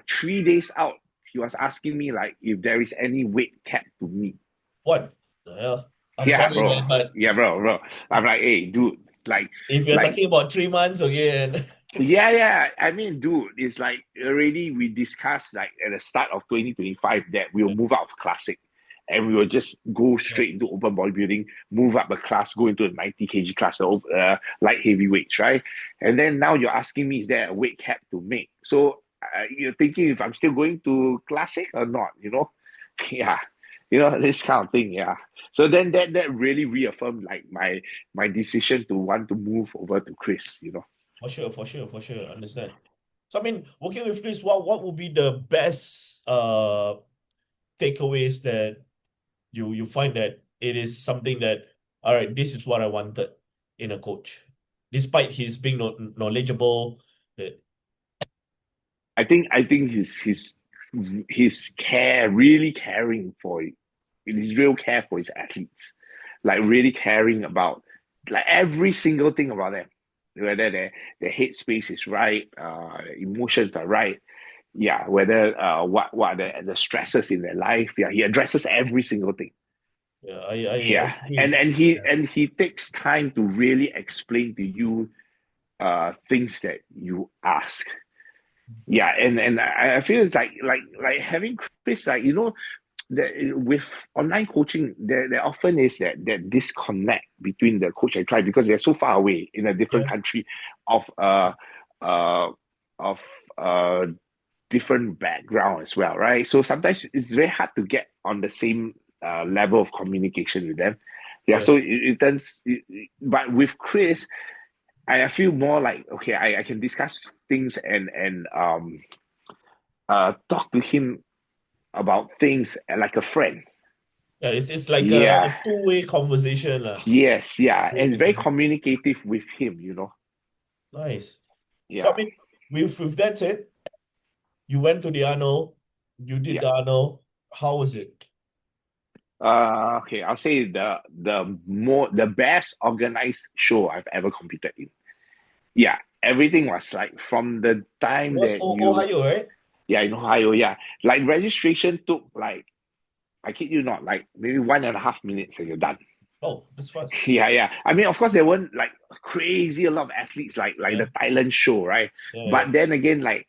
S2: 3 days out. He was asking me like if there is any weight cap to meet.
S1: What the hell? I'm
S2: Yeah,
S1: sorry,
S2: bro.
S1: man, but
S2: Yeah, bro. I'm like, hey, dude, like,
S1: if you're
S2: like
S1: talking about 3 months again,
S2: yeah, yeah. I mean, dude, it's like already we discussed like at the start of 2025 that we'll
S1: yeah,
S2: move out of classic and we will just go
S1: yeah.
S2: straight into open bodybuilding, move up a class, go into a 90 kg class, light heavyweights, right? And then now you're asking me, is there a weight cap to make? So you're thinking if I'm still going to classic or not, Yeah, this kind of thing, yeah. So then that really reaffirmed like my decision to want to move over to Chris.
S1: For sure, for sure, for sure. Understand. So I mean, working with Chris, what would be the best takeaways that you find that it is something that, all right, this is what I wanted in a coach, despite his being knowledgeable. uh,
S2: I think his care, really caring for it, his real care for his athletes, like really caring about like every single thing about them, whether their headspace is right, emotions are right, yeah, whether what are the stresses in their life, yeah, he addresses every single thing.
S1: Yeah, I
S2: Yeah, and
S1: agree.
S2: and he
S1: Yeah,
S2: and he takes time to really explain to you things that you ask. Yeah, and I feel it's like having Chris, like that with online coaching, there often is that disconnect between the coach and client because they're so far away in a different
S1: yeah,
S2: country of uh of uh different background as well, right? So sometimes it's very hard to get on the same level of communication with them. Yeah,
S1: yeah.
S2: so it turns, but with Chris, I feel more like okay, I can discuss things and talk to him about things like a friend.
S1: Yeah, it's like a
S2: Yeah,
S1: two-way conversation, lah.
S2: yes, yeah,
S1: Two-way
S2: and it's very
S1: conversation.
S2: communicative with him.
S1: Nice. So I
S2: Yeah,
S1: mean, with that said, you went to the Arnold, you did
S2: yeah.
S1: the Arnold. How was it?
S2: Okay, I'll say the best organized show I've ever competed in. Yeah, everything was like from the
S1: It
S2: time
S1: was
S2: that you,
S1: Ohio, right?
S2: yeah, in Ohio, yeah, like registration took like I kid you not, like maybe 1.5 minutes and you're done.
S1: Oh, that's fast.
S2: Yeah, yeah. I mean, of course, there weren't like crazy a lot of athletes like
S1: Yeah,
S2: the Thailand show, right?
S1: yeah, yeah.
S2: But then again, like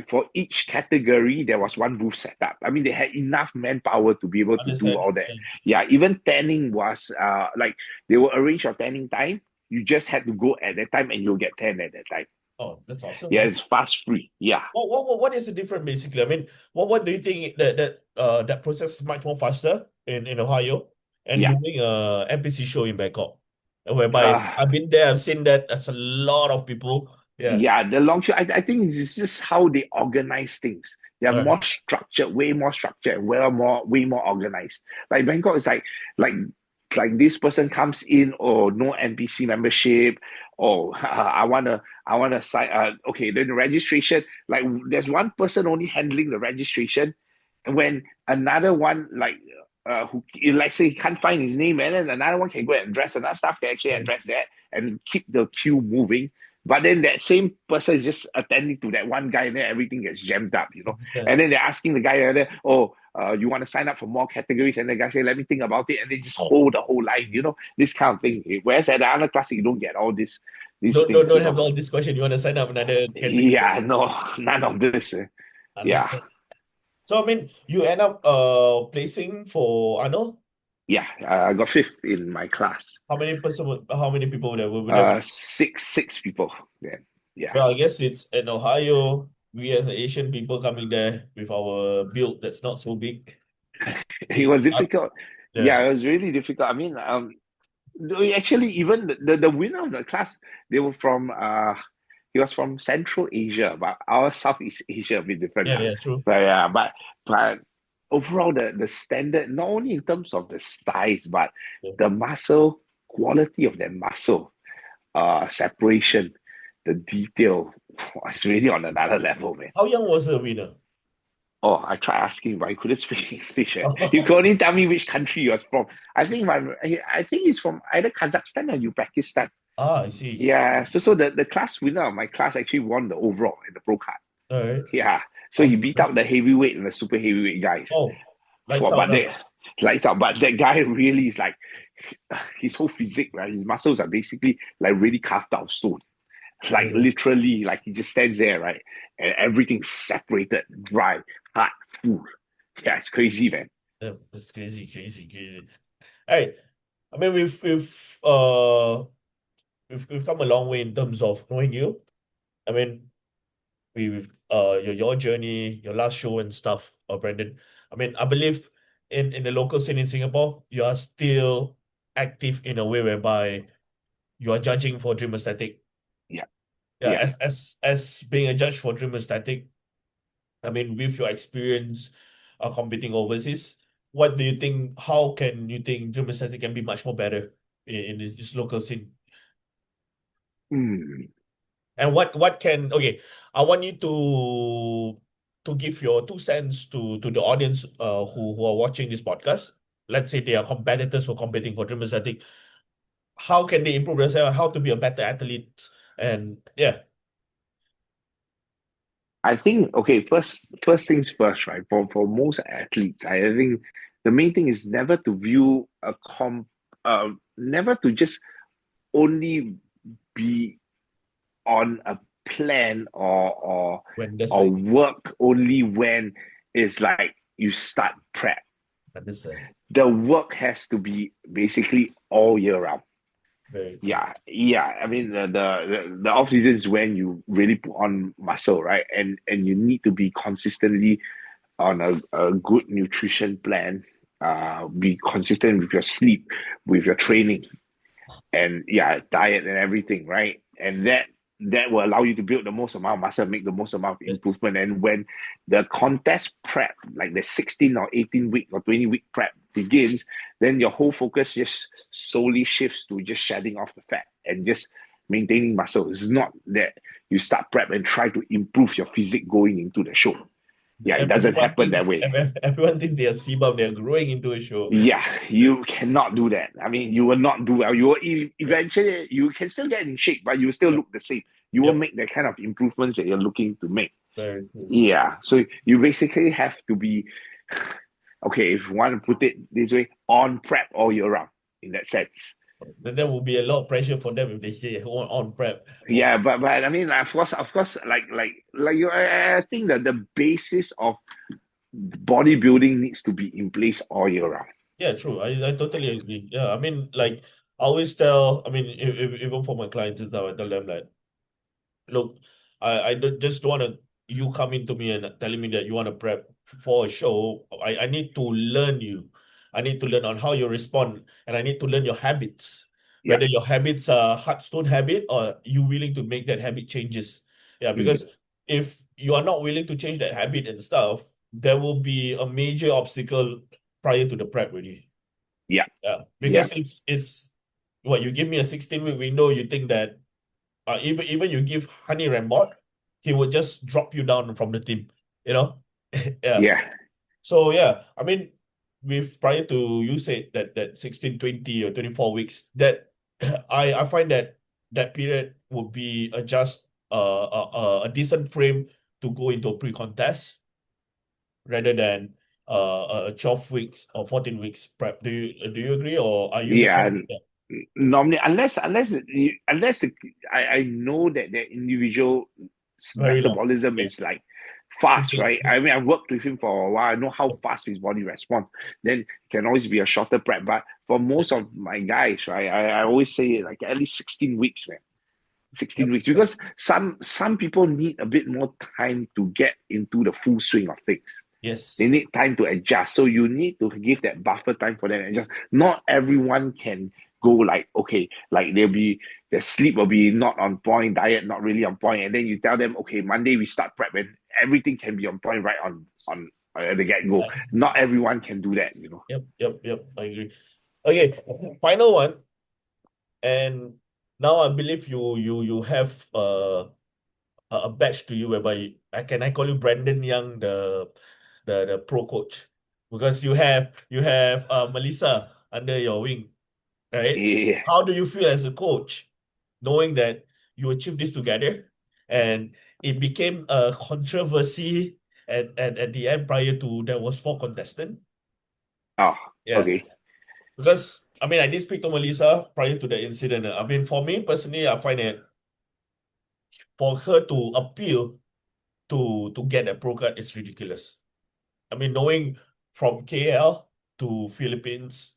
S2: for each category, there was one booth set up. I mean, they had enough manpower to be able to do
S1: Understand.
S2: all that.
S1: Yeah.
S2: Yeah, even tanning was like they will arrange your tanning time. You just had to go at that time and you'll get tan at that time.
S1: Oh, that's awesome,
S2: Yeah,
S1: man.
S2: it's fast free. Yeah.
S1: What is the difference basically? I mean, what do you think that process is much more faster in Ohio and
S2: Yeah.
S1: doing a NPC show in Bangkok, whereby
S2: Uh,
S1: I've been there, I've seen that there's a lot of people. Yeah.
S2: Yeah, the long show. I think it's just how they organize things. They are
S1: All right.
S2: more structured, way more structured, and way more organized. Like Bangkok is like like this person comes in, or no NPC membership, or I wanna sign. Okay, then the registration. Like there's one person only handling the registration, and when another one who, like say, he can't find his name, and then another one can go and address another staff can actually
S1: Right.
S2: address that and keep the queue moving. But then that same person is just attending to that one guy, and then everything gets jammed up, you know.
S1: Yeah.
S2: And then they're asking the guy, oh, you want to sign up for more categories? And the guy say, let me think about it, and they just hold the whole line, you know, this kind of thing. Whereas at the other class, you don't get all these
S1: Don't don't
S2: things, you
S1: don't
S2: know.
S1: have all this question. You want to sign up another category?
S2: Yeah, no, none of this. Yeah,
S1: Understand. So I mean, you end up placing for Arnold.
S2: yeah. I got fifth in my class.
S1: How many people there were?
S2: Six people then. Yeah,
S1: Well, I guess it's in Ohio. We as Asian people coming there with our build that's not so big.
S2: it was
S1: Uh,
S2: difficult.
S1: yeah,
S2: Yeah, it was really difficult. I mean, actually, even the winner of the class, they were from he was from Central Asia, but our Southeast Asia a bit different.
S1: yeah, yeah, true.
S2: But yeah, but overall the standard, not only in terms of the size, but
S1: Yeah.
S2: the muscle quality of that muscle, separation, the detail was really on another level, man.
S1: How young was the winner?
S2: Oh, I tried asking, but he couldn't speak English. You could only tell me which country he was from. I think he's from either Kazakhstan or Uzbekistan.
S1: Ah, I see.
S2: Yeah, so the class winner of my class actually won the overall in the pro card.
S1: All right.
S2: Yeah, so he beat
S1: Awesome.
S2: out the heavyweight and the super heavyweight guys.
S1: Oh, lights
S2: For
S1: out
S2: but
S1: now.
S2: they lights out, but that guy really is like his whole physique, right? His muscles are basically like really carved out of stone. Like
S1: Yeah,
S2: literally, like he just stands there, right? And everything's separated, dry, hard, full. Yeah, it's crazy, man.
S1: yeah, that's crazy, crazy, crazy. Hey, I mean, we've come a long way in terms of knowing you. I mean, with your journey, your last show and stuff, Brandon. I mean, I believe in the local scene in Singapore, you are still active in a way whereby you are judging for Dream Aesthetic.
S2: Yeah,
S1: Yeah,
S2: yeah.
S1: as being a judge for Dream Aesthetic, I mean, with your experience competing overseas, what do you think? How can you think Dream Aesthetic can be much more better in this local scene?
S2: Mm.
S1: And what can okay, I want you to give your 2 cents to the audience who are watching this podcast. Let's say they are competitors who are competing for Dream Aesthetic. How can they improve themselves? How to be a better athlete? And yeah,
S2: I think okay, first things first, right? For most athletes, I think the main thing is never to view never to just only be on a plan
S1: when there's
S2: or
S1: like
S2: work only when it's like you start prep.
S1: understand.
S2: The work has to be basically all year round.
S1: Very true.
S2: Yeah. I mean, the off season is when you really put on muscle, right? And you need to be consistently on a good nutrition plan. Be consistent with your sleep, with your training, and yeah, diet and everything, right? And that will allow you to build the most amount of muscle, make the most amount of
S1: Yes.
S2: improvement. And when the contest prep, like the 16 or 18 week or 20 week prep begins, then your whole focus just solely shifts to just shedding off the fat and just maintaining muscle. It's not that you start prep and try to improve your physique going into the show. Yeah, it doesn't happen that way.
S1: Everyone thinks they are CBUM, they are growing into a show.
S2: Yeah, you cannot do that. I mean, you will not do well. You will eventually you can still get in shape, but you will still
S1: Yep.
S2: look the same. You won't
S1: Yep.
S2: make the kind of improvements that you're looking to make.
S1: Very true.
S2: Yeah, so you basically have to be okay, if you want to put it this way, on prep all year round in that sense.
S1: Then there will be a lot of pressure for them if they say on prep. Or
S2: Yeah, but I mean, of course, like you, I think that the basis of bodybuilding needs to be in place all year round.
S1: yeah, true. I totally agree. Yeah, I mean, like I always tell, I mean, even for my clients and stuff, I tell them like, look, I don't just want to you coming to me and telling me that you want to prep for a show. I need to learn you. I need to learn on how you respond, and I need to learn your habits.
S2: Yeah.
S1: whether your habits are hard stone habit or you willing to make that habit changes. Yeah,
S2: Mm.
S1: because if you are not willing to change that habit and stuff, there will be a major obstacle prior to the prep really.
S2: Yeah.
S1: Yeah,
S2: Yeah.
S1: because it's what you give me a 16-week window, you think that even you give Honey Rambot, he would just drop you down from the team, you know? Yeah.
S2: Yeah.
S1: So yeah, I mean, with prior to you said that 16, 20 or 24 weeks, that I find that that period would be a just a decent frame to go into a pre-contest rather than a 12 weeks or 14 weeks prep. Do you agree or are you the
S2: Yeah.
S1: kind? Yeah,
S2: Normally, I know that the individual's
S1: very long.
S2: metabolism
S1: Yeah.
S2: is like fast,
S1: Okay.
S2: right? I mean, I worked with him for a while. I know how fast his body responds. Then can always be a shorter prep. But for most of my guys, right, I always say like at least 16 weeks, man. 16
S1: Yep.
S2: weeks
S1: Yep.
S2: because some people need a bit more time to get into the full swing of things. They
S1: Yes.
S2: need time to adjust. So you need to give that buffer time for them and just not everyone can go like, okay, like they'll be their sleep will be not on point, diet not really on point, and then you tell them, okay, Monday we start prep and everything can be on point right on the get go.
S1: I-
S2: Not everyone can do that, you know.
S1: Yep. Yep. Yep. I agree. Okay. Final one. And now I believe you have a badge to you whereby I call you Brandon Young, the pro coach, because you have Melissa under your wing, right?
S2: Yeah.
S1: How do you feel as a coach, knowing that you achieved this together, and it became a controversy and at the end prior to there was four contestants.
S2: Oh,
S1: Yeah,
S2: okay.
S1: because I mean I did speak to Melissa prior to the incident. I mean for me personally, I find it for her to appeal to get a pro card is ridiculous. I mean, knowing from KL to Philippines,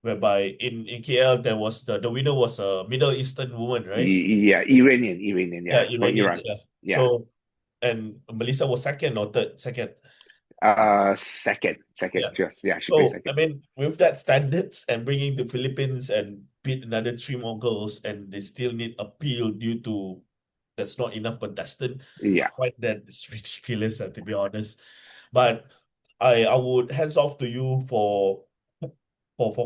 S1: whereby in KL there was the winner was a Middle Eastern woman, right?
S2: Yeah, Iranian,
S1: Yeah,
S2: yeah, from
S1: Iranian.
S2: Iran.
S1: Yeah.
S2: Yeah.
S1: So and Melissa was second or third, second.
S2: Second,
S1: Yeah.
S2: just yeah, she plays
S1: So I
S2: second.
S1: mean, with that standards and bringing the Philippines and beat another three more girls, and they still need appeal due to there's not enough contestant. I
S2: Yeah.
S1: find that it's ridiculous, to be honest. But I would hands off to you for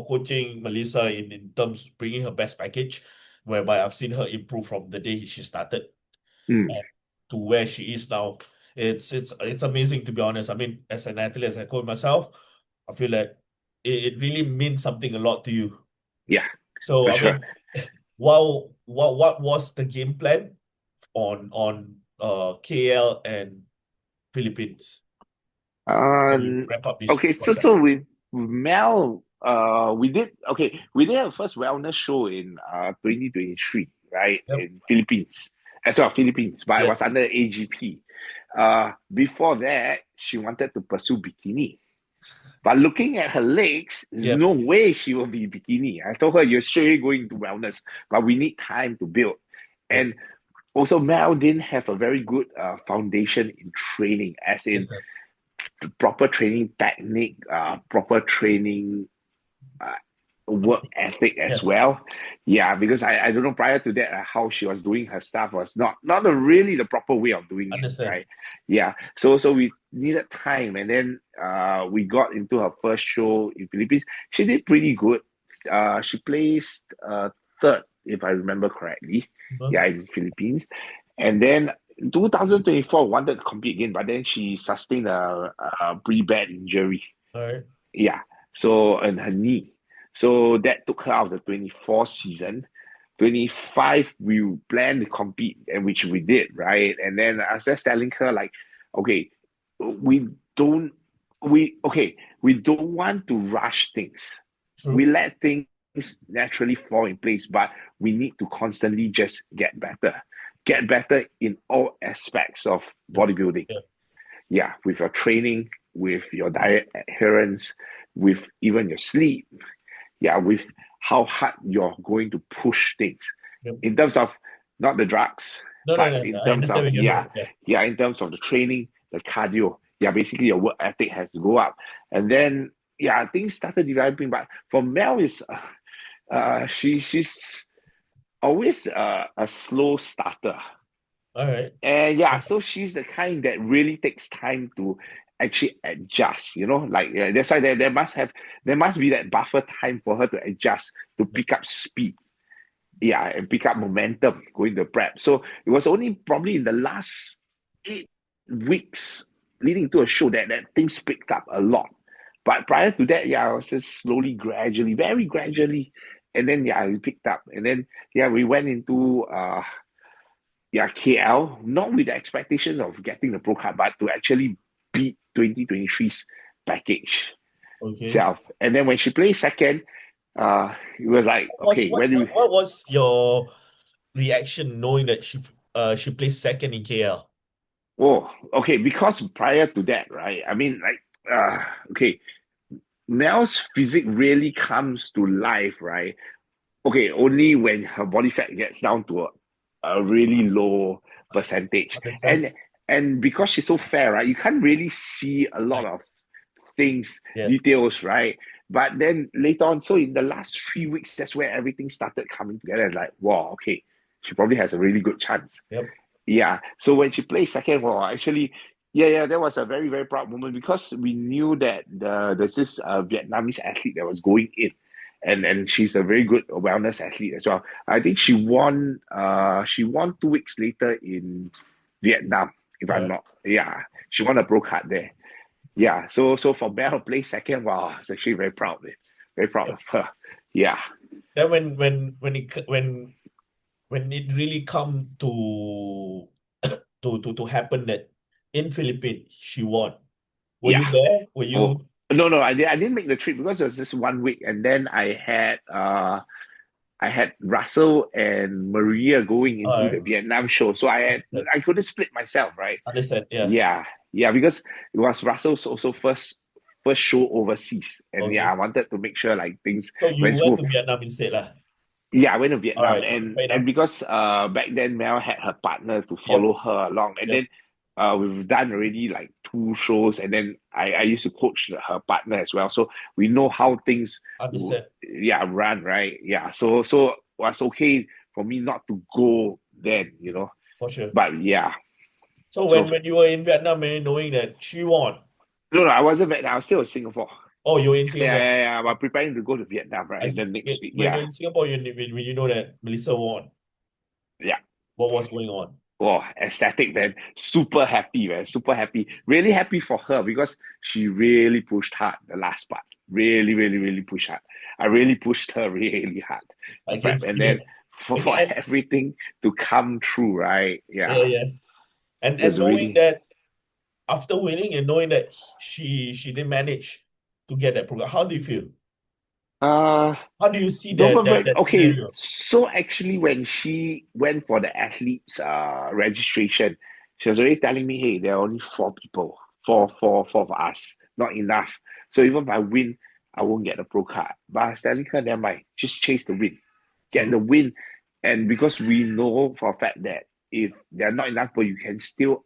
S1: coaching Melissa in terms bringing her best package, whereby I've seen her improve from the day she started
S2: Mm,
S1: and to where she is now. It's amazing to be honest. I mean, as an athlete, as a coach myself, I feel that it really means something a lot to you.
S2: yeah,
S1: So
S2: for
S1: I
S2: sure.
S1: mean, what was the game plan on KL and Philippines before we
S2: Um,
S1: wrap up this
S2: okay, so
S1: podcast?
S2: with Mel, we did our first wellness show in 2023, right,
S1: Yep.
S2: in Philippines, as well Philippines, but it
S1: Yeah.
S2: was under AGP. Before that, she wanted to pursue bikini, but looking at her legs, there's
S1: Yep.
S2: no way she will be bikini. I told her you're straight going to wellness, but we need time to build.
S1: Yep.
S2: And also, Mel didn't have a very good foundation in training, as in
S1: Understand.
S2: proper training technique, proper training uh, work ethic
S1: Yeah.
S2: as well. Yeah, because I don't know prior to that how she was doing her stuff was not really the proper way of doing it,
S1: Understand.
S2: right? Yeah, so we needed time, and then we got into her first show in Philippines. She did pretty good. She placed third, if I remember correctly.
S1: Mhm.
S2: Yeah, in Philippines, and then. In 2024 wanted to compete again, but then she sustained a pretty bad injury.
S1: All right.
S2: Yeah. So and her knee. So that took her out of the 24 season. 25, we planned to compete, and which we did, right? And then I was just telling her, like, okay, we don't we don't want to rush things. We
S1: True.
S2: let things naturally fall in place, but we need to constantly just get better. Get better in all aspects of
S1: Yep.
S2: bodybuilding,
S1: Yep.
S2: yeah, with your training, with your diet adherence, with even your sleep, yeah, with how hard you're going to push things
S1: Yep.
S2: in terms of not the drugs,
S1: No, no,
S2: but
S1: no.
S2: in
S1: I
S2: terms
S1: understand
S2: of
S1: what you're
S2: yeah,
S1: saying. Yeah.
S2: yeah, in terms of the training, the cardio, yeah, basically your work ethic has to go up, and then yeah, things started developing. But for Mel is She's always a slow starter.
S1: All right.
S2: And yeah, so she's the kind that really takes time to actually adjust, like that's why there must be that buffer time for her to adjust, to pick up speed, yeah, and pick up momentum going to prep. So it was only probably in the last 8 weeks leading to a show that things picked up a lot. But prior to that, yeah, I was just slowly, gradually, very gradually, and then yeah, it picked up, and then yeah, we went into yeah, KL, not with the expectation of getting the pro card, but to actually beat 2023's package
S1: Okay.
S2: itself. And then when she played second, it was like,
S1: Was
S2: okay,
S1: what
S2: when
S1: what
S2: we,
S1: what was your reaction knowing that she placed second in KL?
S2: oh, okay, because prior to that, right? I mean, like, okay, Mel's physique really comes to life, right? Okay, only when her body fat gets down to a really low percentage.
S1: Understand?
S2: And because she's so fair, right, you can't really see a lot
S1: Right.
S2: of things,
S1: Yeah.
S2: details, right? But then later on, so in the last 3 weeks, that's where everything started coming together. Like, wow, okay, she probably has a really good chance.
S1: Yep.
S2: Yeah. So when she played second, well, actually, yeah, that was a very, very proud moment because we knew that there's this Vietnamese athlete that was going in, and she's a very good wellness athlete as well. I think she won 2 weeks later in Vietnam, if
S1: All
S2: I'm
S1: right.
S2: not, yeah, she won a pro card there. Yeah. So for Belle to play second, wow, I was actually very proud of it. Very proud
S1: Yep.
S2: of her. Yeah.
S1: Then when it really come to happen that in Philippines she won. Were
S2: Yeah.
S1: you there? Were
S2: Oh,
S1: you
S2: no, I didn't make the trip because it was just 1 week, and then I had Russell and Maria going
S1: all
S2: into the
S1: right?
S2: Vietnam show, so
S1: Understand.
S2: I couldn't split myself, right?
S1: Understand. Yeah.
S2: Yeah, yeah, because it was Russell's also first show overseas, and yeah,
S1: Okay.
S2: I wanted to make sure like things
S1: So you
S2: went
S1: went
S2: smooth.
S1: to Vietnam instead, lah.
S2: Yeah, I went to
S1: All
S2: Vietnam,
S1: right. Okay, fair
S2: and
S1: enough.
S2: because back then Mel had her partner to
S1: Yep.
S2: follow her along, and
S1: Yep.
S2: then we've done already like 2 shows, and then I used to coach her partner as well, so we know how things
S1: Understand.
S2: yeah, run, right? Yeah, so it was okay for me not to go then,
S1: For sure.
S2: but yeah,
S1: So
S2: so
S1: when you were in Vietnam, knowing that she won,
S2: no, I wasn't Vietnam, I was still in Singapore.
S1: oh, you were in
S2: Yeah,
S1: Singapore.
S2: yeah, yeah. I'm preparing to go to Vietnam,
S1: I
S2: right?
S1: see.
S2: Then next week.
S1: When you're
S2: Yeah.
S1: in Singapore, when you know that Melissa won,
S2: Yeah.
S1: what was going on?
S2: Oh, ecstatic, man. Super happy, man. Super happy. Really happy for her because she really pushed hard the last part. Really, really, really pushed hard. I really pushed her really hard
S1: I
S2: to
S1: can
S2: prep. And
S1: see
S2: then
S1: that. Okay,
S2: for
S1: and
S2: everything to come true, right?
S1: yeah,
S2: Yeah.
S1: yeah,
S2: It
S1: and
S2: was
S1: knowing
S2: really
S1: that after winning and knowing that she didn't manage to get that program, how do you feel?
S2: uh
S1: How do you see
S2: no,
S1: that
S2: okay.
S1: scenario?
S2: So actually when she went for the athletes registration, she was already telling me, hey, there are only 4 people, four of us, not enough. So even if I win, I won't get the pro card. But I was telling her, never mind, just chase the win. Get
S1: True.
S2: the win. And because we know for a fact that if there are not enough people, you can still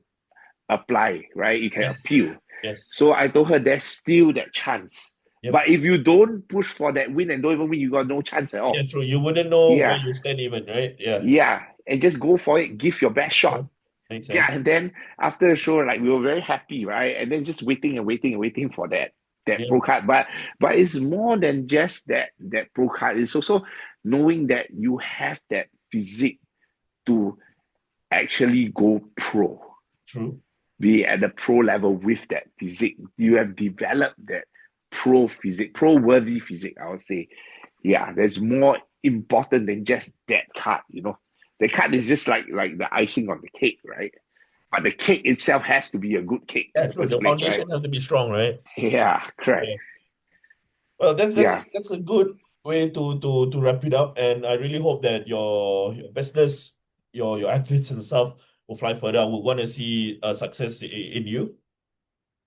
S2: apply, right? You can
S1: Yes.
S2: appeal.
S1: Yes.
S2: So I told her there's still that chance.
S1: Yep.
S2: But if you don't push for that win and don't even win, you got no chance at
S1: Yeah,
S2: all.
S1: true. You wouldn't know where
S2: Yeah,
S1: you stand even, right? Yeah.
S2: yeah, and just go for it. Give your best shot.
S1: Yeah. Makes
S2: Yeah,
S1: sense.
S2: and then after the show, like we were very happy, right? And then just waiting and waiting and waiting for that
S1: Yeah.
S2: pro card. But it's more than just that pro card. It's also knowing that you have that physique to actually go pro,
S1: True.
S2: be at the pro level with that physique. You have developed that pro physique, pro worthy physique, I would say. Yeah, there's more important than just that card. The card is just like the icing on the cake, right? But the cake itself has to be a good cake in
S1: Yeah,
S2: the
S1: true.
S2: first
S1: The
S2: place, right?
S1: foundation has to be strong, right?
S2: Yeah, correct.
S1: Yeah. Well,
S2: Yeah,
S1: that's a good way to wrap it up. And I really hope that your business, your athletes and stuff will fly further. I would want to see a success in you,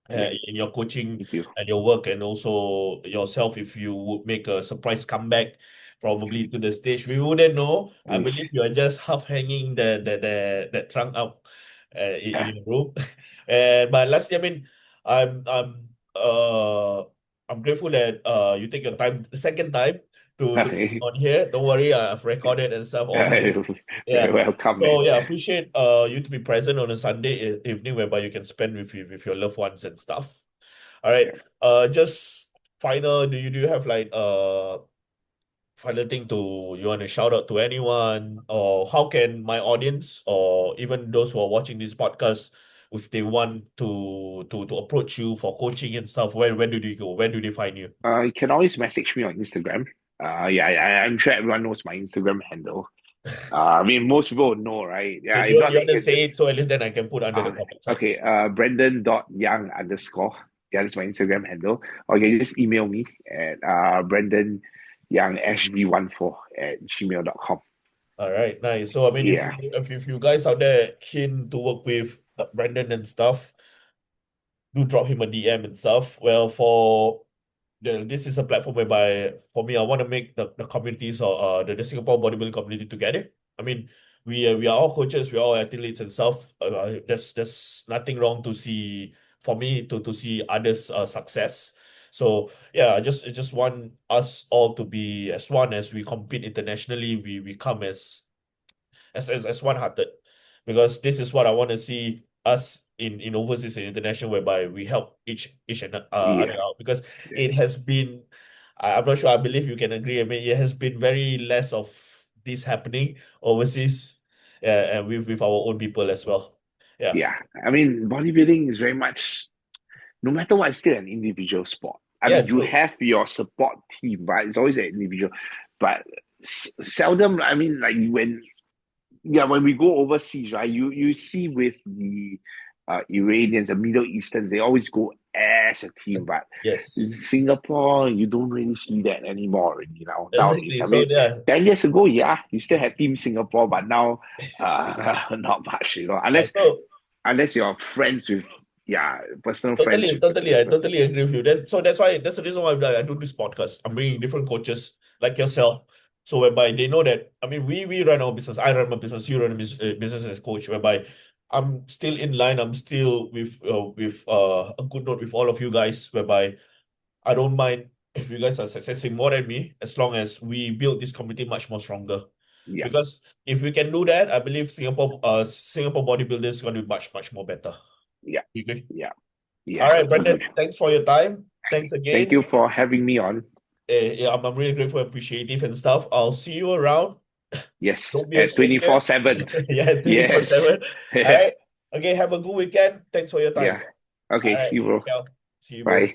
S2: yeah,
S1: in your coaching
S2: me too.
S1: and your work, and also yourself. If you would make a surprise comeback, probably to the stage, we wouldn't know. I
S2: Wish.
S1: believe you are just half hanging that trunk up in
S2: Yeah,
S1: your room. And but lastly, I mean, I'm I'm uh I'm grateful that you take your time the second time to be
S2: Okay.
S1: on here. Don't worry, I've recorded and stuff all here.
S2: Very
S1: Yeah.
S2: welcome, man.
S1: So yeah, appreciate you to be present on a Sunday evening whereby you can spend with your loved ones and stuff. All right.
S2: Yeah.
S1: Just final. Do you have like final thing you want to shout out to anyone, or how can my audience or even those who are watching this podcast, if they want to approach you for coaching and stuff, where do they go? Where do they find you?
S2: You can always message me on Instagram. Yeah, I'm sure everyone knows my Instagram handle. I mean, most people know, right?
S1: Okay,
S2: Yeah, if not,
S1: you
S2: then
S1: want
S2: you
S1: to
S2: can just
S1: say it so at least then I can put under the comment side.
S2: okay. Brandon.young underscore. Yeah, that's my Instagram handle. Or you can just email me at Brandon Young SG14 at gmail.com.
S1: All right, nice. So I mean,
S2: Yeah.
S1: if you guys out there keen to work with Brandon and stuff, do drop him a DM and stuff. Well, this is a platform whereby for me I want to make the communities or the Singapore bodybuilding community together. I mean, we are all coaches, we are all athletes and stuff. There's nothing wrong to see for me to see others success. So yeah, I just want us all to be as one as we compete internationally. We come as one-hearted, because this is what I want to see us in overseas and international, whereby we help each and other
S2: Yeah.
S1: out, because
S2: Yeah.
S1: it has been, I'm not sure, I believe you can agree. I mean, it has been very less of this happening overseas, and with our own people as well. Yeah,
S2: Yeah. I mean, bodybuilding is very much, no matter what, it's still an individual sport. I
S1: yeah,
S2: mean, you
S1: true.
S2: have your support team, but it's always an individual. But seldom, I mean, like when we go overseas, right? You see with the Iranians, the Middle Easterns, they always go as a team. But
S1: Yes,
S2: in Singapore, you don't really see that anymore. Nowadays,
S1: exactly.
S2: I
S1: So
S2: mean,
S1: yeah,
S2: 10 years ago, yeah, you still had Team Singapore, but now, not much.
S1: yeah.
S2: Unless you're friends with, yeah, personal friends
S1: Totally,
S2: with
S1: totally. I
S2: particular person.
S1: totally agree with you. That's the reason why I do this podcast. I'm bringing different coaches like yourself. So whereby they know that, I mean, we run our business. I run my business. You run a business as coach. Whereby I'm still in line. I'm still with a good note with all of you guys. Whereby I don't mind if you guys are successing more than me, as long as we build this community much more stronger.
S2: Yeah,
S1: Because if we can do that, I believe Singapore bodybuilders is going to be much more better.
S2: yeah,
S1: You agree?
S2: yeah,
S1: All
S2: yeah,
S1: right,
S2: agree.
S1: Brendan, thanks for your time. Thanks
S2: Thank
S1: again.
S2: you for having me on.
S1: Yeah, I'm really grateful and appreciative and stuff. I'll see you around.
S2: Yes,
S1: Don't be a
S2: at
S1: stranger.
S2: 24/7.
S1: Yeah,
S2: Yes.
S1: 24/7. All right. Okay, have a good weekend. Thanks for your time.
S2: Yeah.
S1: All
S2: Okay,
S1: right.
S2: see you, bro.
S1: Ciao. See you, bro.
S2: Bye.